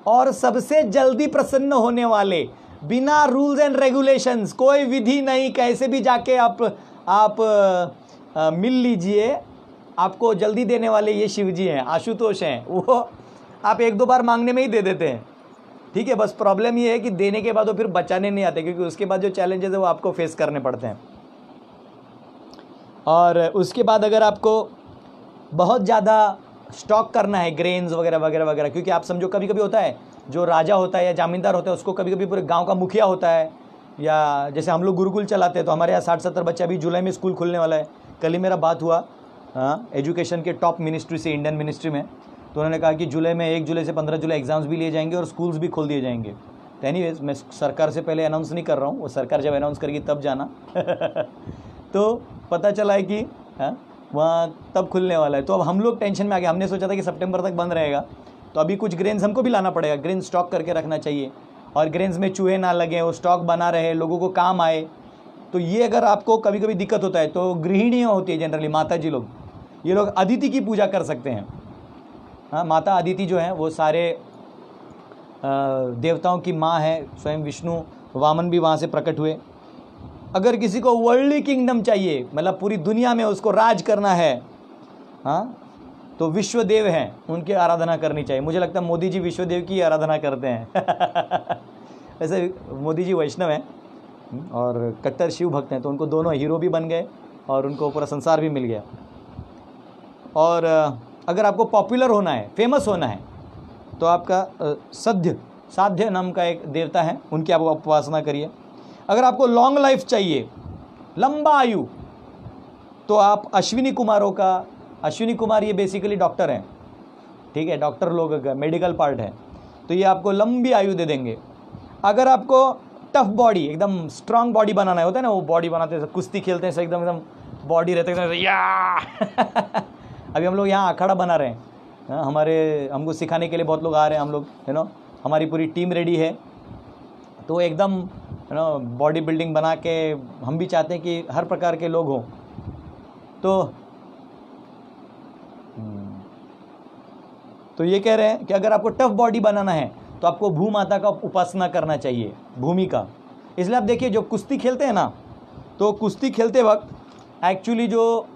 और सबसे जल्दी प्रसन्न होने वाले, बिना रूल्स एंड रेगुलेशंस, कोई विधि नहीं, कैसे भी जाके आप मिल लीजिए, आपको जल्दी देने वाले ये शिव जी हैं, आशुतोष हैं। वो आप एक दो बार मांगने में ही दे देते हैं, ठीक है। बस प्रॉब्लम ये है कि देने के बाद वो फिर बचाने नहीं आते, क्योंकि उसके बाद जो चैलेंजेस है वो आपको फेस करने पड़ते हैं। और उसके बाद अगर आपको बहुत ज़्यादा स्टॉक करना है ग्रेन्स वगैरह वगैरह वगैरह, क्योंकि आप समझो कभी कभी होता है जो राजा होता है या जामींदार होता है उसको कभी कभी पूरे गांव का मुखिया होता है, या जैसे हम लोग गुरुकुल चलाते हैं तो हमारे यहाँ 60-70 बच्चे, अभी जुलाई में स्कूल खुलने वाला है। कल ही मेरा बात हुआ एजुकेशन के टॉप मिनिस्ट्री से, इंडियन मिनिस्ट्री में, तो उन्होंने कहा कि जुलाई में 1 जुलाई से 15 जुलाई एग्ज़ाम्स भी लिए जाएंगे और स्कूल्स भी खोल दिए जाएंगे। तो एनीवेज, मैं सरकार से पहले अनाउंस नहीं कर रहा हूँ, वो सरकार जब अनाउंस करेगी तब जाना तो पता चला है कि वहाँ तब खुलने वाला है। तो अब हम लोग टेंशन में आ गए, हमने सोचा था कि सितंबर तक बंद रहेगा, तो अभी कुछ ग्रेन्स हमको भी लाना पड़ेगा, ग्रेन स्टॉक करके रखना चाहिए और ग्रेन्स में चूहे ना लगे, वो स्टॉक बना रहे, लोगों को काम आए। तो ये अगर आपको कभी कभी दिक्कत होता है तो गृहिणियाँ होती है जनरली, माता जी लोग, ये लोग अदिति की पूजा कर सकते हैं। हाँ, माता अदिति जो है वो सारे देवताओं की माँ है, स्वयं विष्णु वामन भी वहाँ से प्रकट हुए। अगर किसी को वर्ल्डली किंगडम चाहिए, मतलब पूरी दुनिया में उसको राज करना है, हाँ, तो विश्वदेव हैं, उनकी आराधना करनी चाहिए। मुझे लगता है मोदी जी विश्वदेव की आराधना करते हैं वैसे मोदी जी वैष्णव हैं और कट्टर शिव भक्त हैं, तो उनको दोनों हीरो भी बन गए और उनको पूरा संसार भी मिल गया। और अगर आपको पॉपुलर होना है, फेमस होना है, तो आपका साध्य नाम का एक देवता है, उनकी आप उपासना करिए। अगर आपको लॉन्ग लाइफ चाहिए, लंबा आयु, तो आप अश्विनी कुमार ये बेसिकली डॉक्टर हैं, ठीक है, डॉक्टर लोग का मेडिकल पार्ट है, तो ये आपको लंबी आयु दे देंगे। अगर आपको टफ बॉडी, एकदम स्ट्रांग बॉडी बनाना है, होता है ना, वो बॉडी बनाते हैं, कुश्ती खेलते हैं, एकदम बॉडी रहते हैं या अभी हम लोग यहाँ अखाड़ा बना रहे हैं, हमको सिखाने के लिए बहुत लोग आ रहे हैं, हम लोग हमारी पूरी टीम रेडी है, तो एकदम बॉडी बिल्डिंग बना के हम भी चाहते हैं कि हर प्रकार के लोग हों। तो ये कह रहे हैं कि अगर आपको टफ बॉडी बनाना है तो आपको भू माता का उपासना करना चाहिए, भूमि का। इसलिए आप देखिए जो कुश्ती खेलते हैं ना, तो कुश्ती खेलते वक्त एक्चुअली जो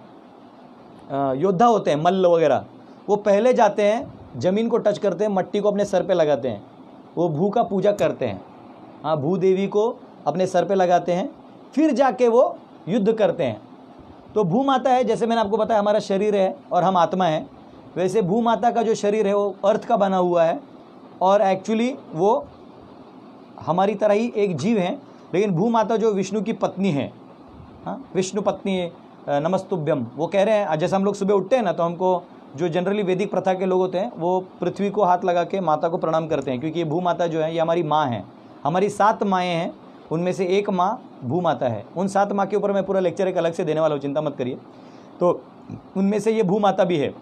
योद्धा होते हैं, मल्ल वगैरह, वो पहले जाते हैं, ज़मीन को टच करते हैं, मट्टी को अपने सर पे लगाते हैं, वो भू का पूजा करते हैं, हाँ, भू देवी को अपने सर पे लगाते हैं, फिर जाके वो युद्ध करते हैं। तो भू माता है, जैसे मैंने आपको बताया हमारा शरीर है और हम आत्मा है, वैसे भू माता का जो शरीर है वो अर्थ का बना हुआ है और एक्चुअली वो हमारी तरह ही एक जीव है, लेकिन भू माता जो विष्णु की पत्नी है, हाँ, विष्णु पत्नी नमस्तुभ्यम, वो कह रहे हैं, जैसे हम लोग सुबह उठते हैं ना, तो हमको जो जनरली वैदिक प्रथा के लोग होते हैं वो पृथ्वी को हाथ लगा के माता को प्रणाम करते हैं, क्योंकि ये भू माता जो है ये हमारी माँ है। हमारी 7 माएँ हैं, उनमें से एक माँ भू माता है। उन 7 माँ के ऊपर मैं पूरा लेक्चर एक अलग से देने वाला हूँ, चिंता मत करिए। तो उनमें से ये भू माता भी है।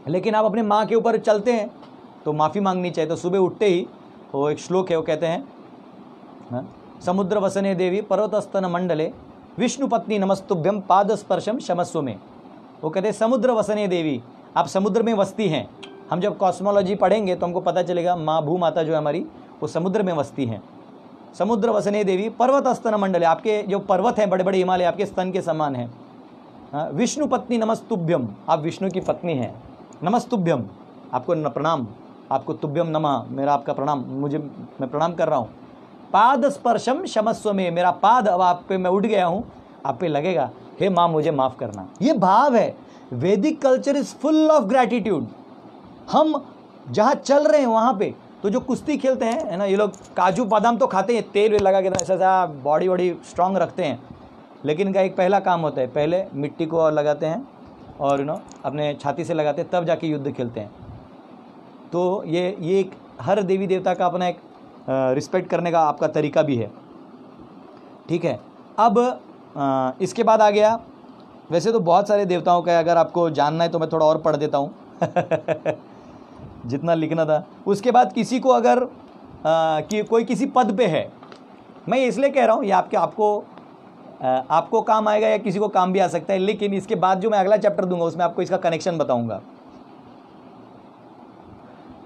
लेकिन आप अपने माँ के ऊपर चलते हैं तो माफ़ी मांगनी चाहिए। तो सुबह उठते ही वो एक श्लोक है, वो कहते हैं, समुद्र वसने देवी पर्वतस्तन मंडले विष्णु पत्नी नमस्तुभ्यम पाद स्पर्शम क्षमस्व में। वो कहते हैं समुद्र वसने देवी, आप समुद्र में वसती हैं। हम जब कॉस्मोलॉजी पढ़ेंगे तो हमको पता चलेगा माँ भू माता जो है हमारी, वो समुद्र में वसती हैं। समुद्र वसने देवी पर्वत स्तन मंडल, आपके जो पर्वत हैं बड़े बड़े हिमालय आपके स्तन के समान हैं। विष्णु पत्नी नमस्तुभ्यम, आप विष्णु की पत्नी हैं। नमस्तुभ्यम, आपको प्रणाम, आपको तुभ्यम नमः, मेरा आपका प्रणाम, मैं प्रणाम कर रहा हूँ। पाद स्पर्शम क्षमस्व में, मेरा पाद अब आप पे मैं उठ गया हूँ, आप पे लगेगा, हे माँ मुझे माफ़ करना। ये भाव है। वैदिक culture is full of gratitude. हम जहाँ चल रहे हैं वहाँ पे, तो जो कुश्ती खेलते हैं, है ना, ये लोग काजू बादाम तो खाते हैं, तेल वेल लगा के ऐसा बॉडी वॉडी स्ट्रांग रखते हैं, लेकिन इनका एक पहला काम होता है, पहले मिट्टी को लगाते हैं और अपने छाती से लगाते हैं, तब जाके युद्ध खेलते हैं। तो ये एक हर देवी देवता का अपना एक रिस्पेक्ट करने का आपका तरीका भी है, ठीक है। अब इसके बाद आ गया, वैसे तो बहुत सारे देवताओं का है, अगर आपको जानना है तो मैं थोड़ा और पढ़ देता हूँ जितना लिखना था। उसके बाद किसी को अगर कि कोई किसी पद पे है, मैं इसलिए कह रहा हूँ ये आपको काम आएगा या किसी को काम भी आ सकता है, लेकिन इसके बाद जो मैं अगला चैप्टर दूंगा उसमें आपको इसका कनेक्शन बताऊंगा।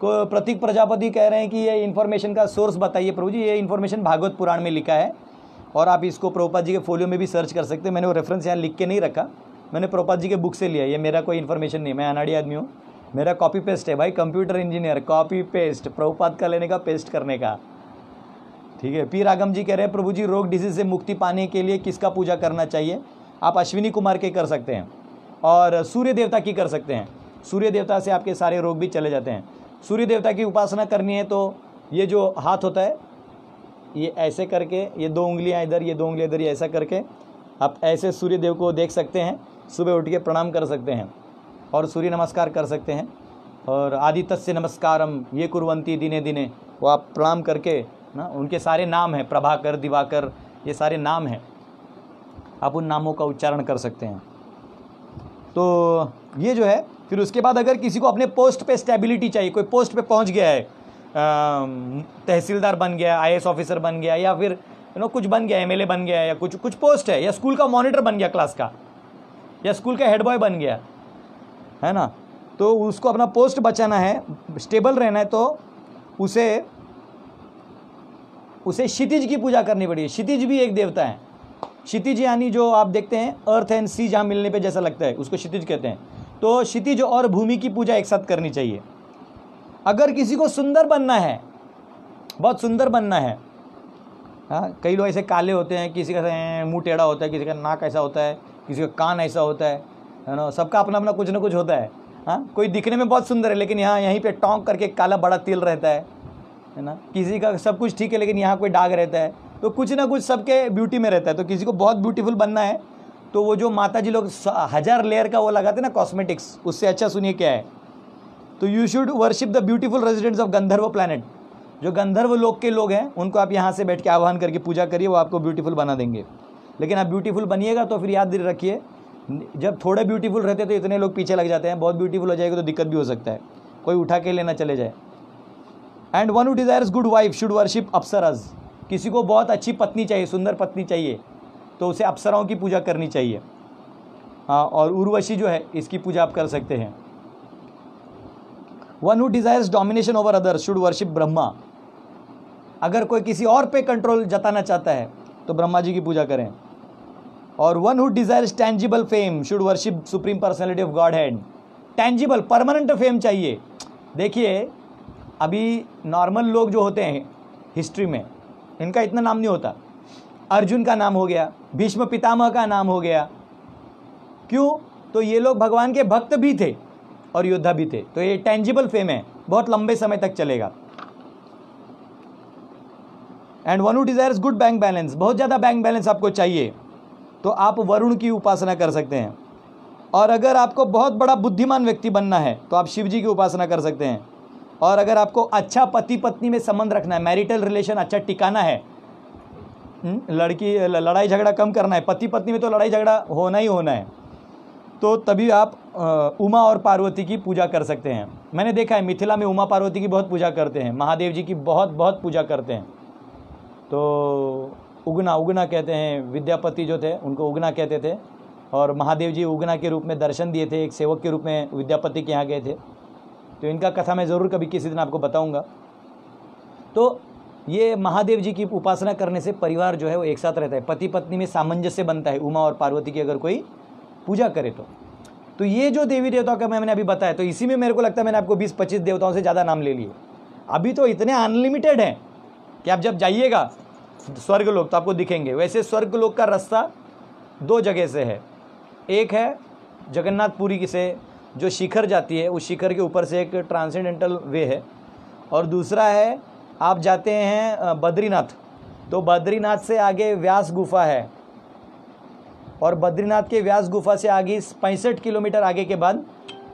को प्रतीक प्रजापति कह रहे हैं कि ये इन्फॉर्मेशन का सोर्स बताइए प्रभु जी। ये इन्फॉर्मेशन भागवत पुराण में लिखा है और आप इसको प्रभुपाद जी के फोलियो में भी सर्च कर सकते हैं। मैंने वो रेफरेंस यहाँ लिख के नहीं रखा, मैंने प्रभुपाद जी के बुक से लिया। ये मेरा कोई इन्फॉर्मेशन नहीं, मैं अनाड़ी आदमी हूँ, मेरा कॉपी पेस्ट है भाई, computer engineer, copy paste, Prabhupada का लेने का, पेस्ट करने का, ठीक है। पी रागम जी कह रहे हैं प्रभु जी रोग डिजीज से मुक्ति पाने के लिए किसका पूजा करना चाहिए? आप अश्विनी कुमार के कर सकते हैं और सूर्य देवता की कर सकते हैं। सूर्य देवता से आपके सारे रोग भी चले जाते हैं। सूर्य देवता की उपासना करनी है तो ये जो हाथ होता है ये ऐसे करके, ये 2 उंगलियां इधर, ये 2 उंगलियां इधर, ये ऐसा करके आप ऐसे सूर्य देव को देख सकते हैं। सुबह उठ के प्रणाम कर सकते हैं और सूर्य नमस्कार कर सकते हैं। और आदित्य नमस्कारम ये कुर्वंती दिने दिने, वो आप प्रणाम करके ना, उनके सारे नाम हैं, प्रभाकर, दिवाकर, ये सारे नाम हैं, आप उन नामों का उच्चारण कर सकते हैं। तो ये जो है, फिर उसके बाद अगर किसी को अपने पोस्ट पे स्टेबिलिटी चाहिए, कोई पोस्ट पे पहुंच गया है, तहसीलदार बन गया, IAS ऑफिसर बन गया, या फिर कुछ बन गया, MLA बन गया, या कुछ पोस्ट है, या स्कूल का मॉनिटर बन गया क्लास का, या स्कूल का हेड बॉय बन गया, है ना, तो उसको अपना पोस्ट बचाना है, स्टेबल रहना है, तो उसे क्षितिज की पूजा करनी पड़ेगी। क्षितिज भी एक देवता है। क्षितिज यानी जो आप देखते हैं अर्थ एंड सी जहाँ मिलने पे जैसा लगता है, उसको क्षितिज कहते हैं। तो क्षितिज और भूमि की पूजा एक साथ करनी चाहिए। अगर किसी को सुंदर बनना है, बहुत सुंदर बनना है, हाँ, कई लोग ऐसे काले होते हैं, किसी का मुंह टेढ़ा होता है, किसी का नाक ऐसा होता है, किसी का कान ऐसा होता है ना, सबका अपना अपना कुछ ना कुछ होता है। हाँ, कोई दिखने में बहुत सुंदर है लेकिन यहाँ यहीं पे टोंक करके काला बड़ा तिल रहता है ना। किसी का सब कुछ ठीक है लेकिन यहाँ कोई दाग रहता है। तो कुछ ना कुछ सबके ब्यूटी में रहता है। तो किसी को बहुत ब्यूटीफुल बनना है तो वो जो माता जी लोग 1000 लेयर का वो लगाते हैं ना कॉस्मेटिक्स, उससे अच्छा सुनिए क्या है, तो you should worship the beautiful residents of Gandharva planet. जो गंधर्व लोक के लोग हैं उनको आप यहाँ से बैठ के आह्वान करके पूजा करिए, वो आपको ब्यूटीफुल बना देंगे। लेकिन आप ब्यूटीफुल बनिएगा तो फिर याद रखिए, जब थोड़े ब्यूटीफुल रहते तो इतने लोग पीछे लग जाते हैं, बहुत ब्यूटीफुल हो जाएगा तो दिक्कत भी हो सकता है, कोई उठा के लेना चले जाए। And one who desires good wife should worship apsaras. किसी को बहुत अच्छी पत्नी चाहिए, सुंदर पत्नी चाहिए, तो उसे अप्सराओं की पूजा करनी चाहिए। हाँ, और उर्वशी जो है इसकी पूजा आप कर सकते हैं। One who desires domination over others should worship Brahma. अगर कोई किसी और पे कंट्रोल जताना चाहता है तो ब्रह्मा जी की पूजा करें। और one who desires tangible fame should worship supreme personality of God head. Tangible permanent fame चाहिए। देखिए अभी नॉर्मल लोग जो होते हैं हिस्ट्री में, इनका इतना नाम नहीं होता। अर्जुन का नाम हो गया, भीष्म पितामह का नाम हो गया, क्यों? तो ये लोग भगवान के भक्त भी थे और योद्धा भी थे। तो ये टेंजिबल फेम है, बहुत लंबे समय तक चलेगा। And one who desires good bank balance, बहुत ज़्यादा बैंक बैलेंस आपको चाहिए तो आप वरुण की उपासना कर सकते हैं। और अगर आपको बहुत बड़ा बुद्धिमान व्यक्ति बनना है तो आप शिव जी की उपासना कर सकते हैं। और अगर आपको अच्छा पति पत्नी में संबंध रखना है, मैरिटल रिलेशन अच्छा टिकाना है, लड़ाई झगड़ा कम करना है, पति पत्नी में तो लड़ाई झगड़ा होना ही होना है, तो तभी आप उमा और पार्वती की पूजा कर सकते हैं। मैंने देखा है मिथिला में उमा पार्वती की बहुत पूजा करते हैं, महादेव जी की बहुत बहुत पूजा करते हैं। तो उगना कहते हैं, विद्यापति जो थे उनको उगना कहते थे, और महादेव जी उगना के रूप में दर्शन दिए थे, एक सेवक के रूप में विद्यापति के यहाँ गए थे। तो इनका कथा मैं ज़रूर कभी किसी दिन आपको बताऊंगा। तो ये महादेव जी की उपासना करने से परिवार जो है वो एक साथ रहता है, पति पत्नी में सामंजस्य बनता है। उमा और पार्वती की अगर कोई पूजा करे तो ये जो देवी देवताओं का मैंने अभी बताया, तो इसी में मेरे को लगता है मैंने आपको 20-25 देवताओं से ज़्यादा नाम ले लिए। अभी तो इतने अनलिमिटेड हैं कि आप जब जाइएगा स्वर्ग लोक तो आपको दिखेंगे। वैसे स्वर्ग लोक का रास्ता 2 जगह से है। एक है जगन्नाथपुरी से जो शिखर जाती है, उस शिखर के ऊपर से एक ट्रांसेंडेंटल वे है, और दूसरा है आप जाते हैं बद्रीनाथ, तो बद्रीनाथ से आगे व्यास गुफा है, और बद्रीनाथ के व्यास गुफा से आगे 65 किलोमीटर आगे के बाद,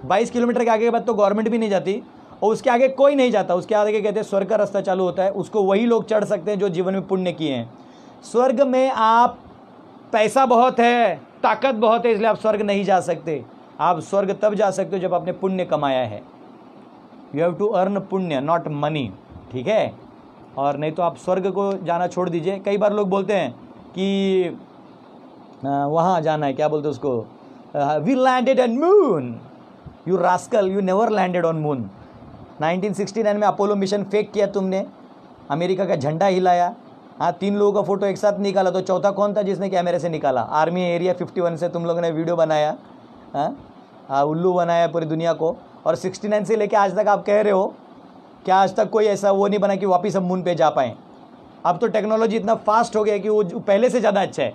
22 किलोमीटर के आगे के बाद तो गवर्नमेंट भी नहीं जाती, और उसके आगे कोई नहीं जाता। उसके आगे कहते हैं स्वर्ग का रास्ता चालू होता है, उसको वही लोग चढ़ सकते हैं जो जीवन में पुण्य किए हैं। स्वर्ग में आप पैसा बहुत है, ताकत बहुत है, इसलिए आप स्वर्ग नहीं जा सकते। आप स्वर्ग तब जा सकते हो जब आपने पुण्य कमाया है। यू हैव टू अर्न पुण्य नॉट मनी, ठीक है? और नहीं तो आप स्वर्ग को जाना छोड़ दीजिए। कई बार लोग बोलते हैं कि वहाँ जाना है, क्या बोलते हैं उसको, we landed on moon. You rascal, you never landed on moon. 1969 में अपोलो मिशन फेक किया तुमने, अमेरिका का झंडा हिलाया, हाँ 3 लोगों का फोटो एक साथ निकाला, तो चौथा कौन था जिसने कैमरे से निकाला? आर्मी एरिया 51 से तुम लोगों ने वीडियो बनाया, हाँ उल्लू बनाया पूरी दुनिया को। और 69 से लेके आज तक आप कह रहे हो क्या आज तक कोई ऐसा वो नहीं बना कि वापस हम मून पे जा पाएँ? अब तो टेक्नोलॉजी इतना फास्ट हो गया कि वो पहले से ज़्यादा अच्छा है।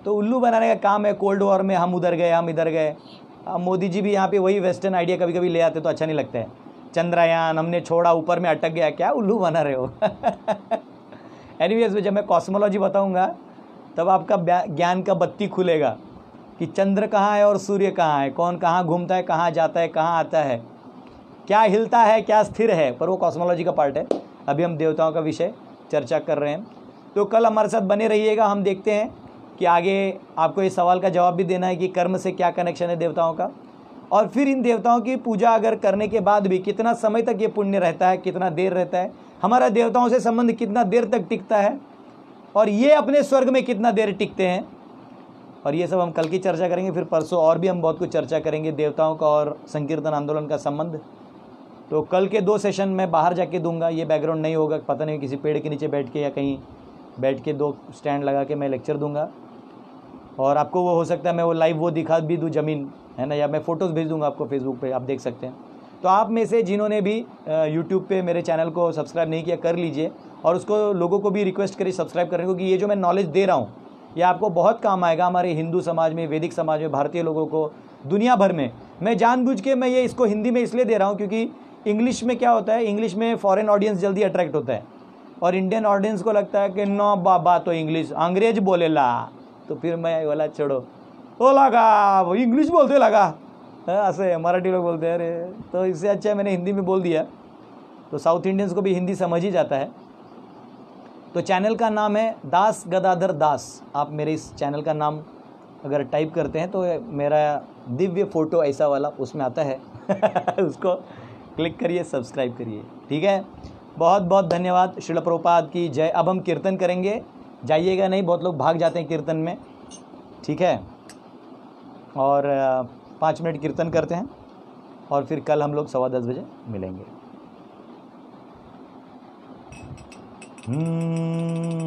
तो उल्लू बनाने का काम है। कोल्ड वॉर में हम उधर गए, हम इधर गए। अब मोदी जी भी यहाँ पे वही वेस्टर्न आइडिया कभी कभी ले आते तो अच्छा नहीं लगता है। चंद्रयान हमने छोड़ा, ऊपर में अटक गया, क्या उल्लू बना रहे हो? एनीवेज, जब मैं कॉस्मोलॉजी बताऊंगा तब आपका ज्ञान का बत्ती खुलेगा कि चंद्र कहाँ है और सूर्य कहाँ है, कौन कहाँ घूमता है, कहाँ जाता है, कहाँ आता है, क्या हिलता है, क्या स्थिर है, पर वो कॉस्मोलॉजी का पार्ट है। अभी हम देवताओं का विषय चर्चा कर रहे हैं। तो कल हमारे साथ बने रहिएगा। हम देखते हैं कि आगे आपको इस सवाल का जवाब भी देना है कि कर्म से क्या कनेक्शन है देवताओं का, और फिर इन देवताओं की पूजा अगर करने के बाद भी कितना समय तक ये पुण्य रहता है, कितना देर रहता है, हमारा देवताओं से संबंध कितना देर तक टिकता है, और ये अपने स्वर्ग में कितना देर टिकते हैं। और ये सब हम कल की चर्चा करेंगे। फिर परसों और भी हम बहुत कुछ चर्चा करेंगे, देवताओं का और संकीर्तन आंदोलन का संबंध। तो कल के 2 सेशन मैं बाहर जाके दूंगा, ये बैकग्राउंड नहीं होगा, पता नहीं किसी पेड़ के नीचे बैठ के या कहीं बैठ के 2 स्टैंड लगा के मैं लेक्चर दूंगा। और आपको वो हो सकता है मैं वो लाइव वो दिखा भी दूँ ज़मीन, है ना, या मैं फ़ोटोज़ भेज दूंगा आपको फेसबुक पे, आप देख सकते हैं। तो आप में से जिन्होंने भी यूट्यूब पे मेरे चैनल को सब्सक्राइब नहीं किया कर लीजिए, और उसको लोगों को भी रिक्वेस्ट करिए सब्सक्राइब करने को, कि ये जो मैं नॉलेज दे रहा हूँ ये आपको बहुत काम आएगा। हमारे हिंदू समाज में, वैदिक समाज में, भारतीय लोगों को दुनिया भर में। मैं जानबूझ के मैं ये इसको हिंदी में इसलिए दे रहा हूँ क्योंकि इंग्लिश में क्या होता है, इंग्लिश में फॉरेन ऑडियंस जल्दी अट्रैक्ट होता है, और इंडियन ऑडियंस को लगता है कि नो बाबा तो इंग्लिश अंग्रेज बोलेला, तो फिर मैं बोला छोड़ो ओ लगा वो इंग्लिश बोलते लगा ऐसे मराठी लोग बोलते हैं अरे, तो इससे अच्छा मैंने हिंदी में बोल दिया, तो साउथ इंडियंस को भी हिंदी समझ ही जाता है। तो चैनल का नाम है दास गदाधर दास। आप मेरे इस चैनल का नाम अगर टाइप करते हैं तो मेरा दिव्य फ़ोटो ऐसा वाला उसमें आता है उसको क्लिक करिए, सब्सक्राइब करिए, ठीक है। बहुत बहुत धन्यवाद। श्रील प्रभुपाद की जय। अब हम कीर्तन करेंगे, जाइएगा नहीं, बहुत लोग भाग जाते हैं कीर्तन में, ठीक है। और 5 मिनट कीर्तन करते हैं और फिर कल हम लोग 10:15 बजे मिलेंगे।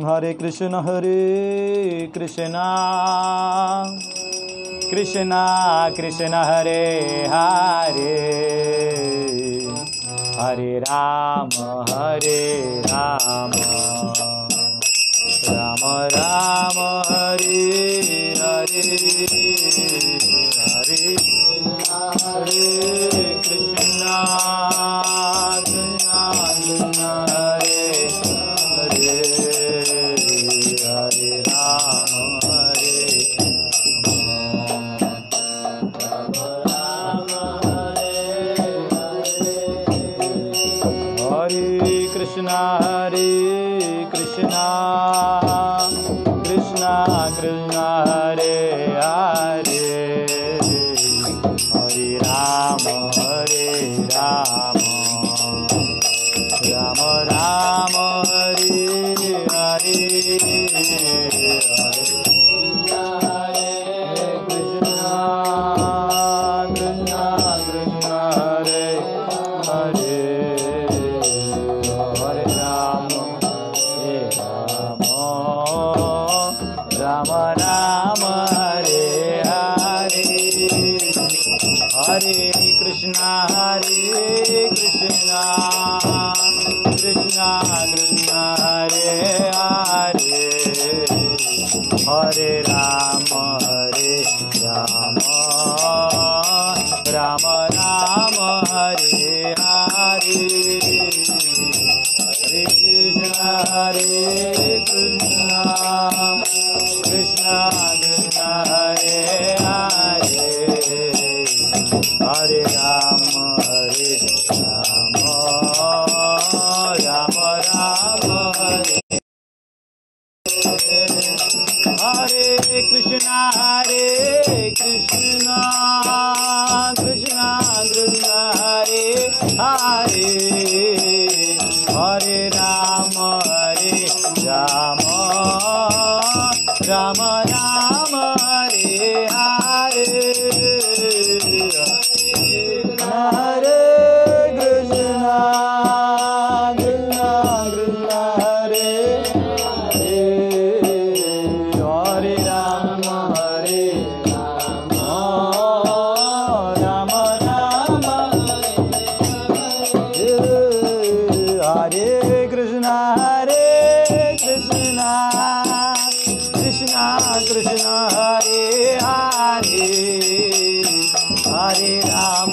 हरे कृष्णा कृष्णा कृष्णा हरे हरे, हरे राम राम राम हरे हरे, हरे हरे कृष्णा कृष्णा हरे हरे, हरे राम कृष्णा कृष्णा कृष्णा हरे हरे, हरे राम राम राम हरे हरे, हरे कृष्णा कृष्णा कृष्णा हरे हरे, हरे राम राम राम हरे हरे, हरे कृष्णा कृष्णा कृष्णा हरे हरे, हरे राम राम राम हरे हरे, हरे कृष्णा कृष्णा कृष्णा हरे हरे, हरे राम राम राम हरे, हरे कृष्णा कृष्णा कृष्णा हरे हरे, हरे राम राम राम हरे हरे, हरे कृष्णा कृष्णा कृष्णा हरे हरे, हरे राम राम राम हरे, कृष्णा कृष्णा कृष्णा हरे हरे, हरे राम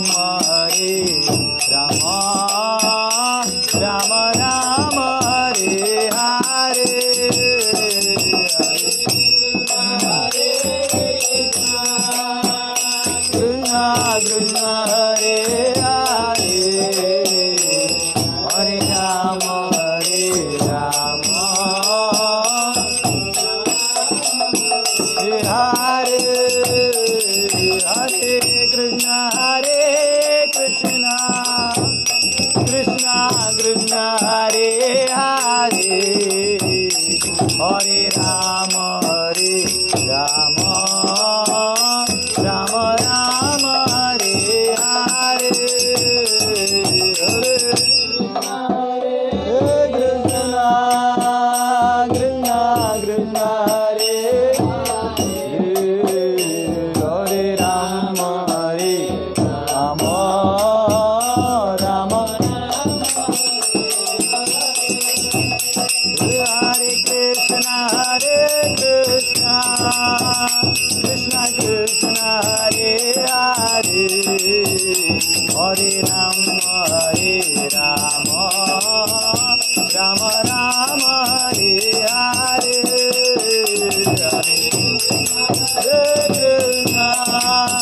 राम राम हरे हरे, कृष्णा कृष्णा हरे हरे, हरे राम हरे हरे, कृष्णा कृष्णा कृष्णा हरे हरे, हरे राम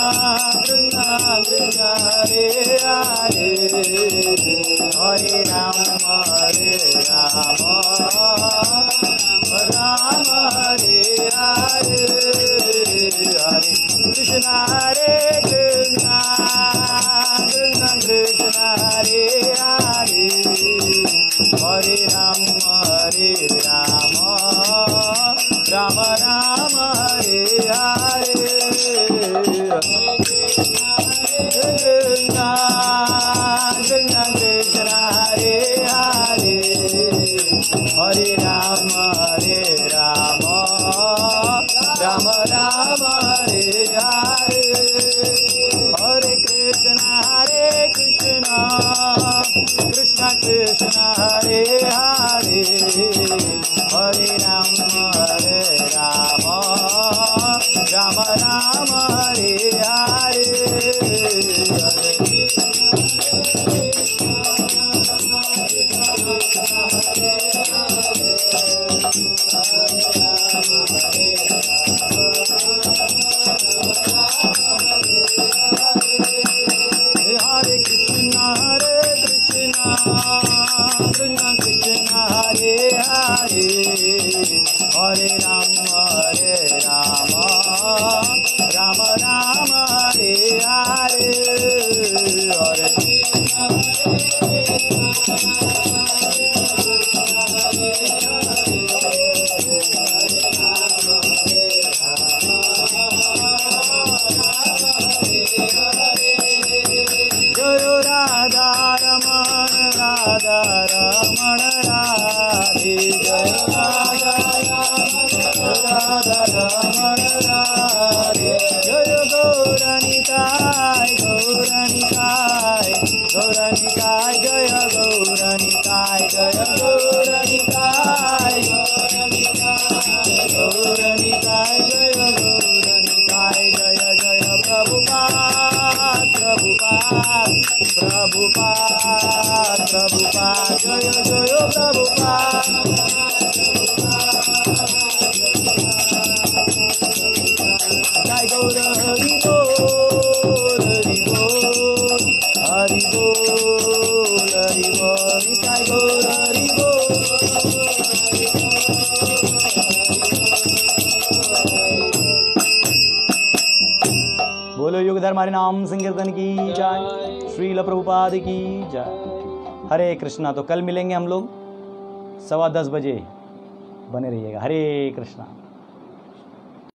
कृष्णा कृष्णा हरे हरे हरे राम राम हरे हरे हरे कृष्णा कृष्णा कृष्णा कृष्णा हरे हरे हरे राम राम राम हरे हरे कृष्णा कृष्णा कृष्णा हरे हरे हरे राम राम राम हरे हरे हरे कृष्णा कृष्णा कृष्णा हरे हरे हरे राम राम राम हरे हरे हरे कृष्णा कृष्णा कृष्णा हरे हरे हरे राम राम राम हरे हरे हरे जय राधा रमण राधे जय राधा रमण राधे जय गौरनिताय गौरनिताय गौरनिताय जय गौरनिताय जय गौरनिताय गौरनिताय जय गौरनिताय जय जय प्रभुपाद प्रभुपाद प्रभुपाद प्रभुपाद जय जय प्रभुपाद जय गौर हरि बोल हरि बोल हरि बोल हरि बोल जय गौर हरि बोल बोलो युगधर्म हरि नाम संकीर्तन की जय श्रील प्रभुपाद की जय। हरे कृष्णा। तो कल मिलेंगे हम लोग 10:15 बजे, बने रहिएगा। हरे कृष्णा।